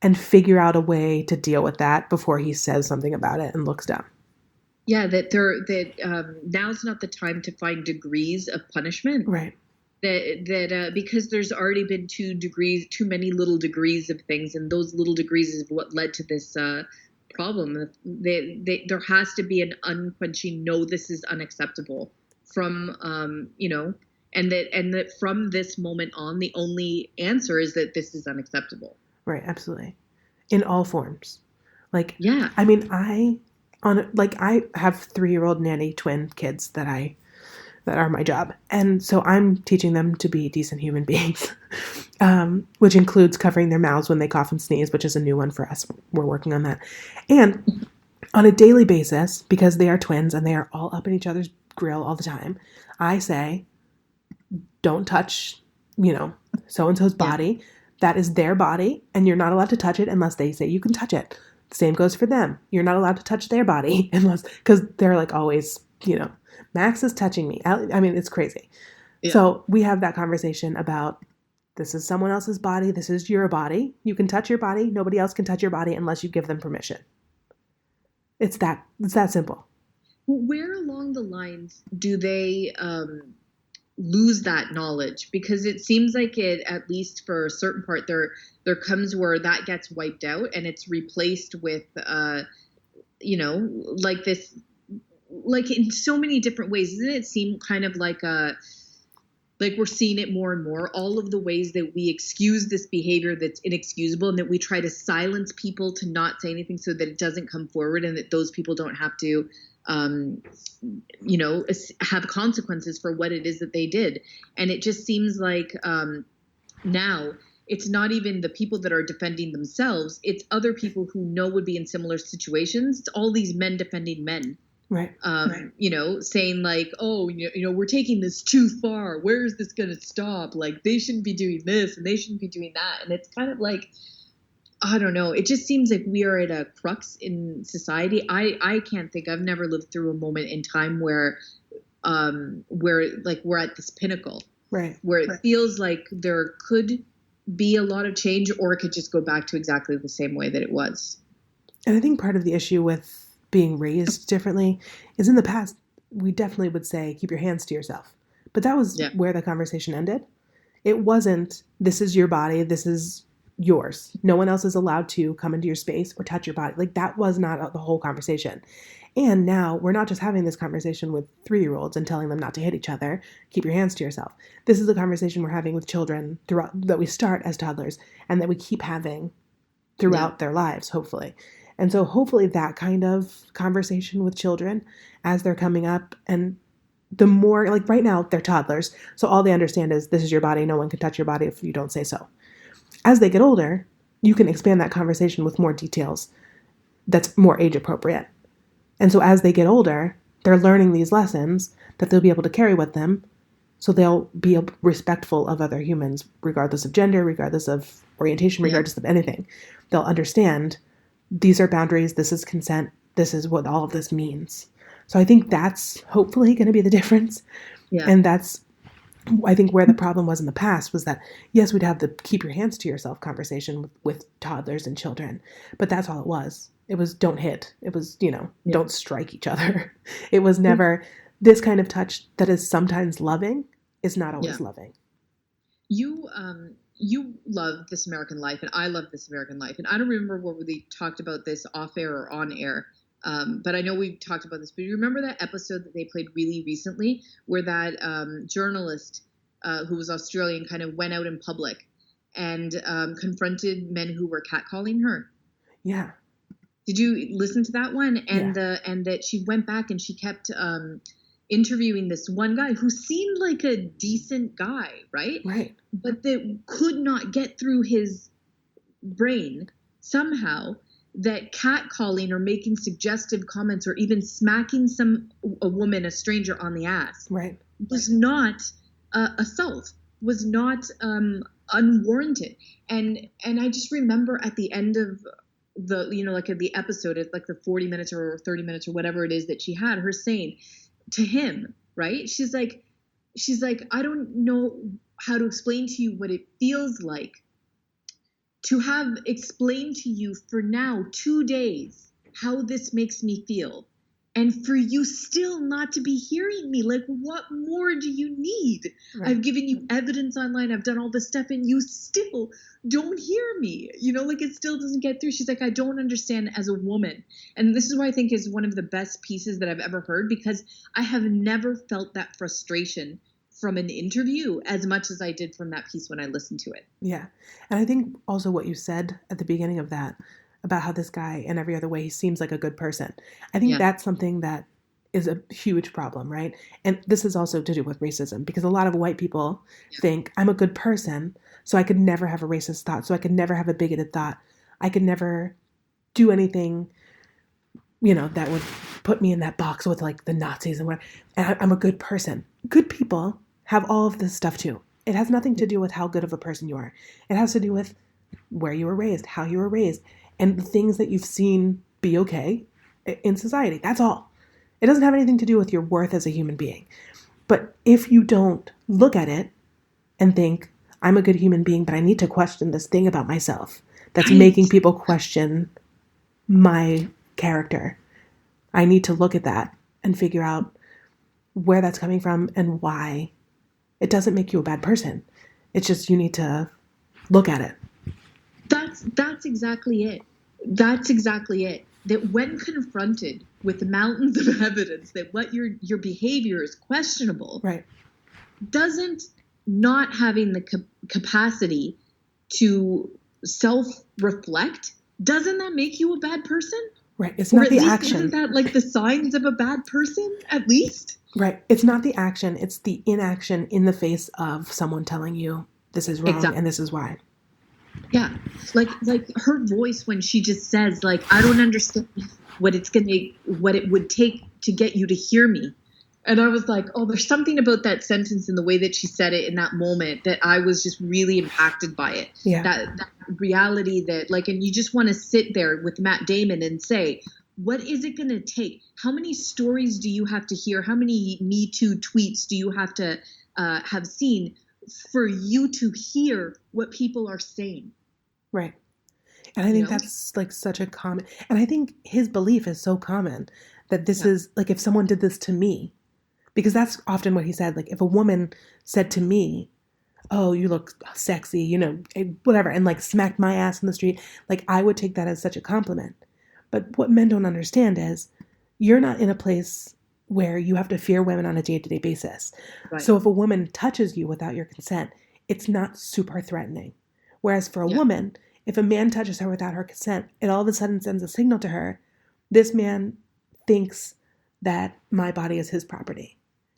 and figure out a way to deal with that before he says something about it and looks dumb. Yeah, that now's not the time to find degrees of punishment. Right. That because there's already been too many little degrees of things, and those little degrees is what led to this problem. There has to be an unquenching no, this is unacceptable from and that from this moment on, the only answer is that this is unacceptable. Right, absolutely, in all forms. Like, yeah, I mean, I have 3-year-old nanny twin kids that are my job. And so I'm teaching them to be decent human beings, which includes covering their mouths when they cough and sneeze, which is a new one for us. We're working on that. And on a daily basis, because they are twins and they are all up in each other's grill all the time, I say, don't touch, so-and-so's body. That is their body, and you're not allowed to touch it unless they say you can touch it. Same goes for them. You're not allowed to touch their body because they're like always, Max is touching me. I mean, it's crazy. Yeah. So we have that conversation about this is someone else's body. This is your body. You can touch your body. Nobody else can touch your body unless you give them permission. It's that simple. Where along the lines do they lose that knowledge? Because it seems like it, at least for a certain part, there comes where that gets wiped out and it's replaced with, like this, like in so many different ways. Doesn't it seem kind of like we're seeing it more and more, all of the ways that we excuse this behavior that's inexcusable and that we try to silence people to not say anything so that it doesn't come forward and that those people don't have to, have consequences for what it is that they did. And it just seems like now it's not even the people that are defending themselves. It's other people who know would be in similar situations. It's all these men defending men. Right. Right. Saying like, oh, we're taking this too far. Where is this going to stop? Like they shouldn't be doing this and they shouldn't be doing that. And it's kind of like, I don't know. It just seems like we are at a crux in society. I can't think. I've never lived through a moment in time where like we're at this pinnacle, right? Where it feels like there could be a lot of change, or it could just go back to exactly the same way that it was. And I think part of the issue with being raised differently is in the past, we definitely would say, keep your hands to yourself. But that was where the conversation ended. It wasn't, this is your body, this is yours. No one else is allowed to come into your space or touch your body. Like that was not the whole conversation. And now we're not just having this conversation with 3-year-olds and telling them not to hit each other. Keep your hands to yourself. This is the conversation we're having with children that we start as toddlers and that we keep having throughout their lives, hopefully. And so hopefully that kind of conversation with children as they're coming up and the more, like right now, they're toddlers. So all they understand is this is your body. No one can touch your body if you don't say so. As they get older, you can expand that conversation with more details that's more age appropriate. And so as they get older, they're learning these lessons that they'll be able to carry with them. So they'll be respectful of other humans, regardless of gender, regardless of orientation, regardless of anything. They'll understand these are boundaries. This is consent. This is what all of this means. So I think that's hopefully going to be the difference. Yeah. And that's, I think, where the problem was in the past was that, yes, we'd have the keep your hands to yourself conversation with toddlers and children, but that's all it was. It was don't hit. It was, don't strike each other. It was never this kind of touch that is sometimes loving is not always loving. You love This American Life, and I love This American Life. And I don't remember whether we talked about this off air or on air, but I know we've talked about this. But you remember that episode that they played really recently where that journalist who was Australian kind of went out in public and confronted men who were catcalling her? Yeah. Did you listen to that one? And that she went back and she kept interviewing this one guy who seemed like a decent guy, right? Right. But that could not get through his brain somehow that catcalling or making suggestive comments or even smacking a woman, a stranger, on the ass, right, was not assault, was not unwarranted. And I just remember at the end of the episode, it's like the 40 minutes or 30 minutes or whatever it is that she had, her saying to him, right? She's like, I don't know how to explain to you what it feels like to have explained to you for now 2 days how this makes me feel. And for you still not to be hearing me. Like, what more do you need? Right. I've given you evidence online. I've done all this stuff and you still don't hear me. It still doesn't get through. She's like, I don't understand as a woman. And this is what I think is one of the best pieces that I've ever heard, because I have never felt that frustration from an interview as much as I did from that piece when I listened to it. Yeah. And I think also what you said at the beginning of that, about how this guy in every other way, he seems like a good person. I think that's something that is a huge problem, right? And this is also to do with racism, because a lot of white people think I'm a good person, so I could never have a racist thought, so I could never have a bigoted thought. I could never do anything, that would put me in that box with like the Nazis and whatever. And I'm a good person. Good people have all of this stuff too. It has nothing to do with how good of a person you are. It has to do with where you were raised, how you were raised, and the things that you've seen be okay in society. That's all. It doesn't have anything to do with your worth as a human being. But if you don't look at it and think, I'm a good human being, but I need to question this thing about myself that's making people question my character, I need to look at that and figure out where that's coming from and why. It doesn't make you a bad person. It's just you need to look at it. That's exactly it. That's exactly it. That when confronted with mountains of evidence that what your behavior is questionable, right, doesn't not having the capacity to self-reflect, doesn't that make you a bad person? Right. It's not the action. Isn't that like the signs of a bad person, at least? Right. It's not the action. It's the inaction in the face of someone telling you this is wrong and this is why. Yeah. Like her voice when she just says, like, I don't understand what it would take to get you to hear me. And I was like, oh, there's something about that sentence and the way that she said it in that moment that I was just really impacted by it. Yeah. That reality that, like, and you just want to sit there with Matt Damon and say, what is it going to take? How many stories do you have to hear? How many Me Too tweets do you have to have seen for you to hear what people are saying? Right. And I think that's like such a common, and I think his belief is so common that this is like, if someone did this to me, because that's often what he said. Like, if a woman said to me, oh, you look sexy, whatever, and like smacked my ass in the street, like I would take that as such a compliment. But what men don't understand is you're not in a place where you have to fear women on a day-to-day basis. Right. So if a woman touches you without your consent, it's not super threatening. Whereas for a woman, if a man touches her without her consent, it all of a sudden sends a signal to her, this man thinks that my body is his property.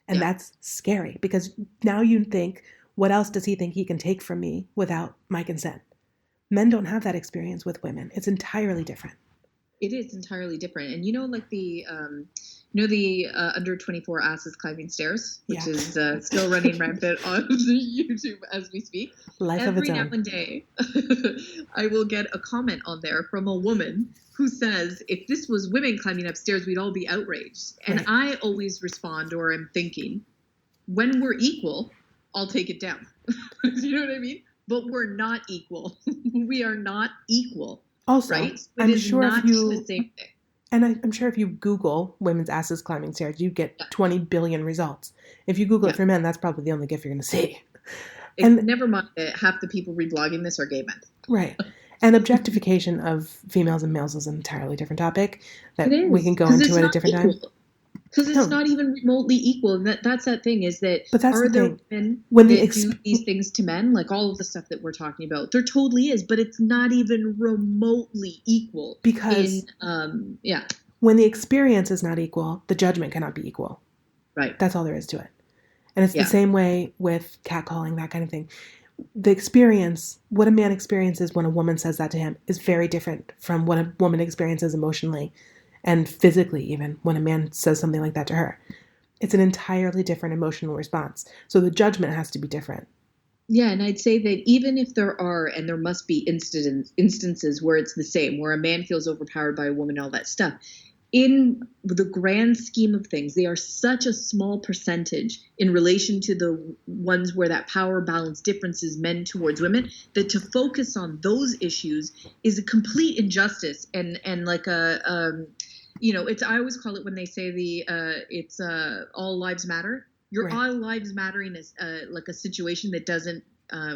And that's scary because now you think, what else does he think he can take from me without my consent? Men don't have that experience with women. It's entirely different. It is entirely different. And like the under 24 asses climbing stairs, which is still running rampant on YouTube as we speak. Life of its own. Every now and day, I will get a comment on there from a woman who says, if this was women climbing upstairs, we'd all be outraged. And I always respond, or am thinking, when we're equal, I'll take it down. You know what I mean? But we're not equal. We are not equal. Also, right? I'm sure not if you, the same thing. And I'm sure if you Google women's asses climbing stairs, you get 20 billion results. If you Google it for men, that's probably the only GIF you're going to see. And never mind that half the people reblogging this are gay men. Right. And objectification of females and males is an entirely different topic that we can go into at a different time. Because it's not even remotely equal. That's that thing is that are there women when that do these things to men, like all of the stuff that we're talking about? There totally is, but it's not even remotely equal. Because when the experience is not equal, the judgment cannot be equal. Right. That's all there is to it. And it's the same way with catcalling, that kind of thing. The experience, what a man experiences when a woman says that to him, is very different from what a woman experiences emotionally and physically, even when a man says something like that to her. It's an entirely different emotional response. So the judgment has to be different. Yeah, and I'd say that even if there are, and there must be instances where it's the same, where a man feels overpowered by a woman, all that stuff, in the grand scheme of things, they are such a small percentage in relation to the ones where that power balance difference is men towards women, that to focus on those issues is a complete injustice and like it's, I always call it when they say it's all lives matter. Your all lives mattering is like a situation that doesn't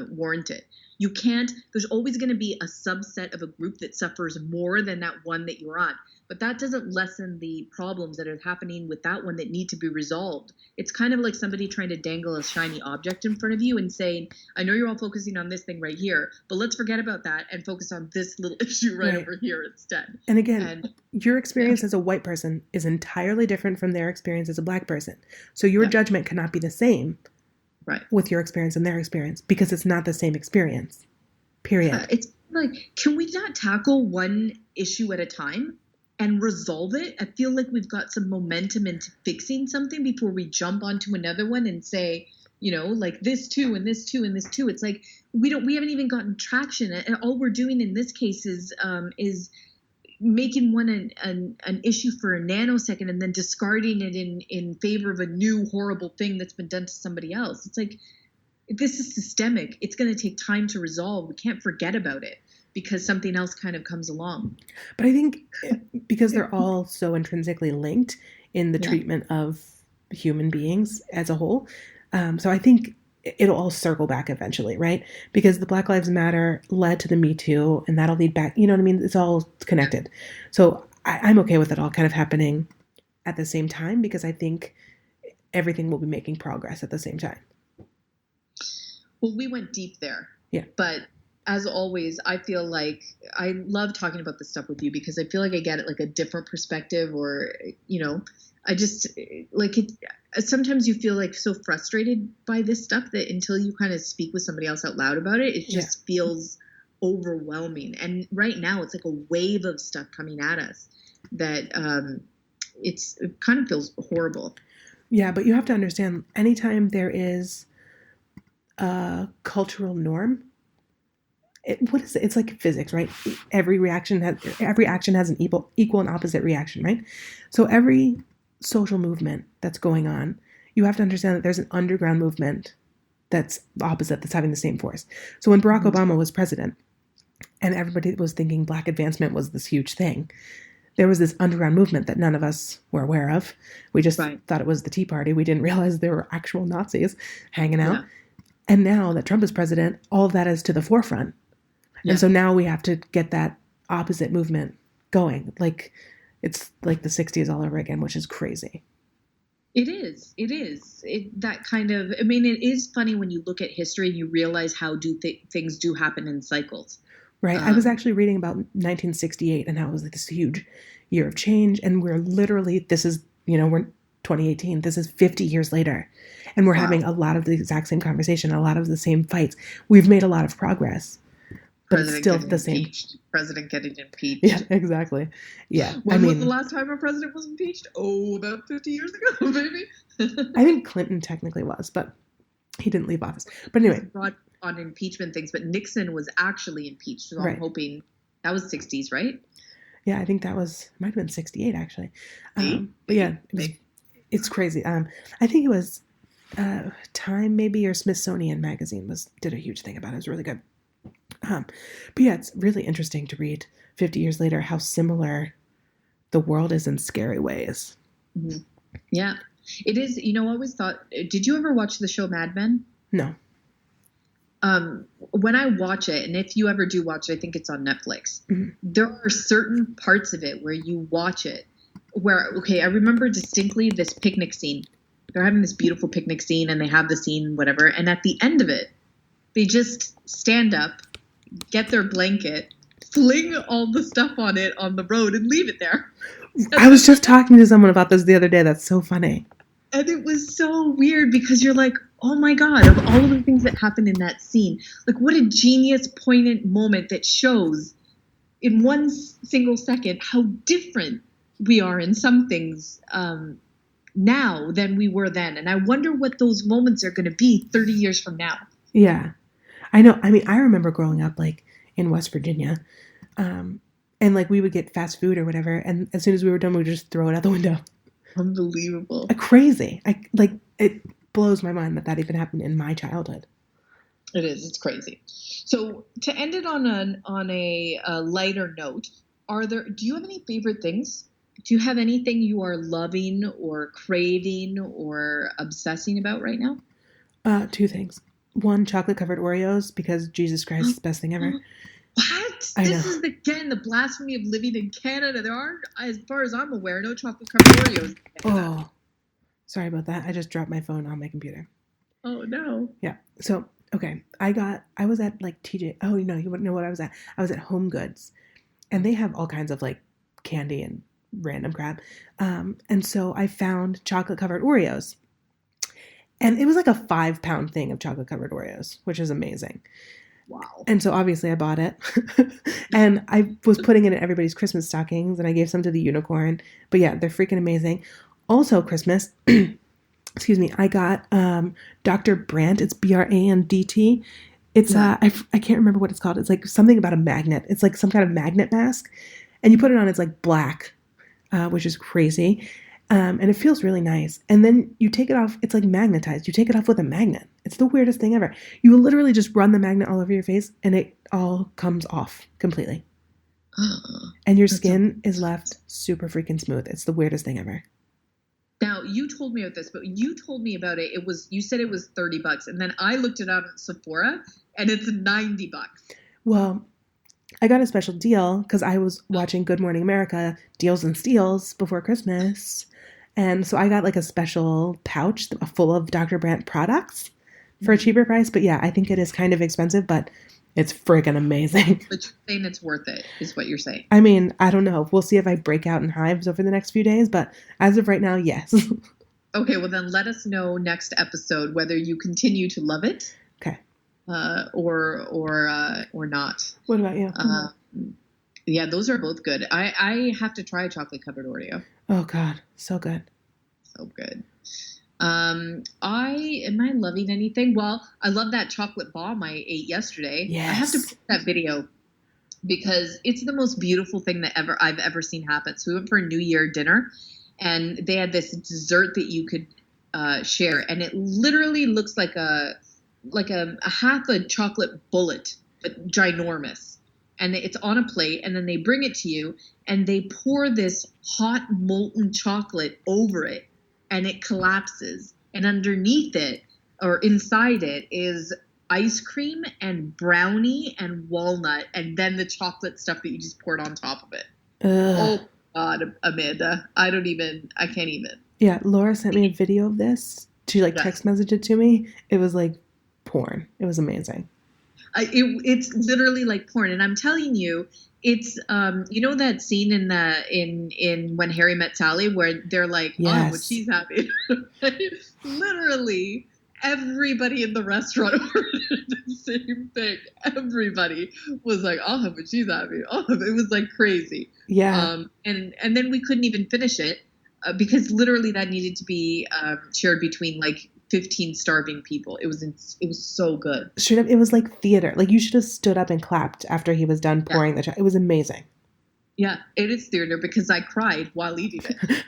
warrant it. You can't, there's always going to be a subset of a group that suffers more than that one that you're on. But that doesn't lessen the problems that are happening with that one that need to be resolved. It's kind of like somebody trying to dangle a shiny object in front of you and saying, I know you're all focusing on this thing right here, but let's forget about that and focus on this little issue right over here instead. And again, your experience as a white person is entirely different from their experience as a black person. So your judgment cannot be the same with your experience and their experience because it's not the same experience, period. It's like, can we not tackle one issue at a time and resolve it? I feel like we've got some momentum into fixing something before we jump onto another one and say, like this too, and this too, and this too. It's like we haven't even gotten traction, and all we're doing in this case is making one an issue for a nanosecond and then discarding it in favor of a new horrible thing that's been done to somebody else. It's like, this is systemic. It's going to take time to resolve. We can't forget about it because something else kind of comes along. But I think because they're all so intrinsically linked in the treatment of human beings as a whole. So I think it'll all circle back eventually, right? Because the Black Lives Matter led to the Me Too, and that'll lead back. You know what I mean? It's all connected. So I'm okay with it all kind of happening at the same time because I think everything will be making progress at the same time. Well, we went deep there. Yeah. But as always, I feel like I love talking about this stuff with you because I feel like I get it like a different perspective, or, I just like it. Sometimes you feel like so frustrated by this stuff that until you kind of speak with somebody else out loud about it, it just feels overwhelming. And right now it's like a wave of stuff coming at us that it kind of feels horrible. Yeah, but you have to understand, anytime there is a cultural norm, what is it? It's like physics, right? Every action has an equal and opposite reaction, right? So every social movement that's going on, you have to understand that there's an underground movement that's opposite, that's having the same force. So when Barack Obama was president and everybody was thinking black advancement was this huge thing, there was this underground movement that none of us were aware of. We just thought it was the Tea Party. We didn't realize there were actual Nazis hanging out. Yeah. And now that Trump is president, all of that is to the forefront. Yeah. And so now we have to get that opposite movement going. Like, it's like the 60s all over again, which is crazy. It is. That kind of, I mean, it is funny when you look at history and you realize how things do happen in cycles. Right. I was actually reading about 1968 and how it was like this huge year of change. And we're literally, this is, we're 2018. This is 50 years later. And we're Wow. having a lot of the exact same conversation, a lot of the same fights. We've made a lot of progress. But it's still the same. President getting impeached. Yeah, exactly. Yeah. When was the last time a president was impeached? Oh, about 50 years ago, maybe. I think Clinton technically was, but he didn't leave office. But anyway. On impeachment things, but Nixon was actually impeached. So right. I'm hoping that was 60s, right? Yeah, I think that might have been 68 actually. But yeah, it's crazy. I think it was Time maybe, or Smithsonian Magazine did a huge thing about it. It was really good. But yeah, it's really interesting to read 50 years later how similar the world is in scary ways. Mm-hmm. Yeah, it is. I always thought, did you ever watch the show Mad Men? No. When I watch it, and if you ever do watch it, I think it's on Netflix. Mm-hmm. There are certain parts of it where you watch it where, okay, I remember distinctly this picnic scene. They're having this beautiful picnic scene and they have the scene, whatever. And at the end of it, they just stand up, get their blanket, fling all the stuff on it on the road and leave it there. I was just talking to someone about this the other day. That's so funny. And it was so weird because you're like, oh my God, of all of the things that happened in that scene, like what a genius, poignant moment that shows in one single second how different we are in some things now than we were then. And I wonder what those moments are going to be 30 years from now. Yeah, I know. I mean, I remember growing up like in West Virginia and like we would get fast food or whatever. And as soon as we were done, we would just throw it out the window. Unbelievable. Crazy. It blows my mind that even happened in my childhood. It is. It's crazy. So to end it on a lighter note, do you have any favorite things? Do you have anything you are loving or craving or obsessing about right now? 2 things. 1, chocolate covered Oreos, because Jesus Christ is the best thing ever. What? This is again the blasphemy of living in Canada. There are, as far as I'm aware, no chocolate covered Oreos. Oh, sorry about that. I just dropped my phone on my computer. Oh no. Yeah. So okay, I was at like TJ. Oh no, you wouldn't know what I was at. I was at Home Goods, and they have all kinds of like candy and random crap. And so I found chocolate covered Oreos, and it was like a 5-pound thing of chocolate covered Oreos, which is amazing. Wow. And so obviously I bought it and I was putting it in everybody's Christmas stockings, and I gave some to the unicorn. But yeah, they're freaking amazing. Also Christmas, excuse me, I got Dr. Brandt. It's BRANDT. It's I can't remember what it's called. It's like something about a magnet. It's like some kind of magnet mask, and you put it on, it's like black, which is crazy. And it feels really nice. And then you take it off. It's like magnetized. You take it off with a magnet. It's the weirdest thing ever. You will literally just run the magnet all over your face and it all comes off completely. And your skin is left super freaking smooth. It's the weirdest thing ever. Now, you told me about this, but you told me about it. You said it was $30. And then I looked it out at Sephora and it's $90. Well, I got a special deal because I was watching Good Morning America Deals and Steals before Christmas. And so I got like a special pouch full of Dr. Brandt products for a cheaper price. But yeah, I think it is kind of expensive, but it's freaking amazing. But you're saying it's worth it, is what you're saying. I mean, I don't know. We'll see if I break out in hives over the next few days. But as of right now, yes. Okay, well then let us know next episode whether you continue to love it. Okay. Or not. What about you? Yeah, those are both good. I have to try a chocolate covered Oreo. Oh God, so good. So good. Am I loving anything? Well, I love that chocolate bomb I ate yesterday. Yes. I have to put that video because it's the most beautiful thing that I've ever seen happen. So we went for a New Year dinner, and they had this dessert that you could share, and it literally looks like a half a chocolate bullet, but ginormous. And it's on a plate, and then they bring it to you, and they pour this hot molten chocolate over it, and it collapses. And underneath it, or inside it, is ice cream and brownie and walnut, and then the chocolate stuff that you just poured on top of it. Oh, God, Amanda. I can't even. Yeah, Laura sent me a video of this. She text messaged it to me. It was like porn. It was amazing. It's literally like porn, and I'm telling you, it's you know that scene in When Harry Met Sally where they're like, oh, but Yes. she's happy. Literally, everybody in the restaurant ordered the same thing. Everybody was like, oh, but she's happy. Oh, it was like crazy. Yeah. And then we couldn't even finish it because literally that needed to be shared between like 15 starving people. It was so good. Straight up, it was like theater. Like you should have stood up and clapped after he was done pouring the chai. It was amazing. Yeah, it is theater because I cried while eating it.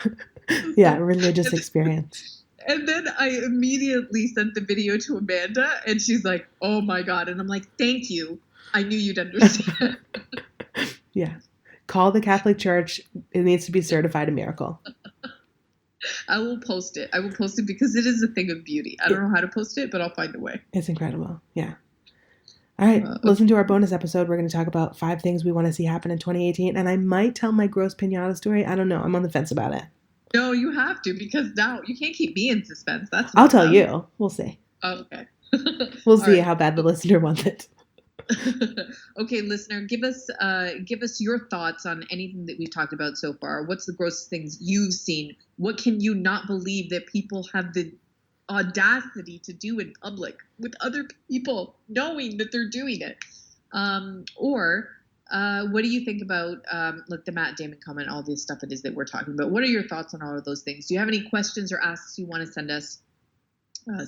Yeah, religious experience. And then I immediately sent the video to Amanda, and she's like, oh my God. And I'm like, thank you. I knew you'd understand. Yeah. Call the Catholic Church. It needs to be certified a miracle. I will post it. I will post it because it is a thing of beauty. I don't know how to post it, but I'll find a way. It's incredible. Yeah. All right. Listen to our bonus episode. We're going to talk about 5 things we want to see happen in 2018. And I might tell my gross pinata story. I don't know. I'm on the fence about it. No, you have to because now you can't keep me in suspense. I'll tell you. We'll see. Oh, okay. We'll see how bad the listener wants it. Okay, listener, give us your thoughts on anything that we've talked about so far. What's the grossest things you've seen? What can you not believe that people have the audacity to do in public with other people knowing that they're doing it? Or what do you think about like the Matt Damon comment, all this stuff it is that we're talking about? What are your thoughts on all of those things? Do you have any questions or asks you want to send us?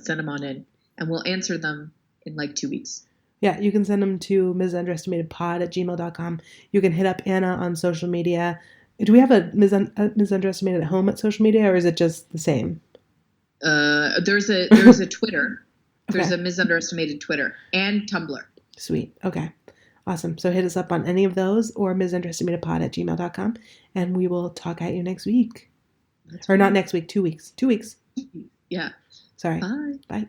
Send them on in, and we'll answer them in like 2 weeks. Yeah, you can send them to misunderestimatedpod@gmail.com. You can hit up Anna on social media. Do we have a misunderestimated at home at social media, or is it just the same? There's a Twitter. Okay. There's a misunderestimated Twitter and Tumblr. Sweet. Okay. Awesome. So hit us up on any of those or misunderestimatedpod@gmail.com, and we will talk at you next week. Or not next week, 2 weeks. 2 weeks. Yeah. Sorry. Bye. Bye.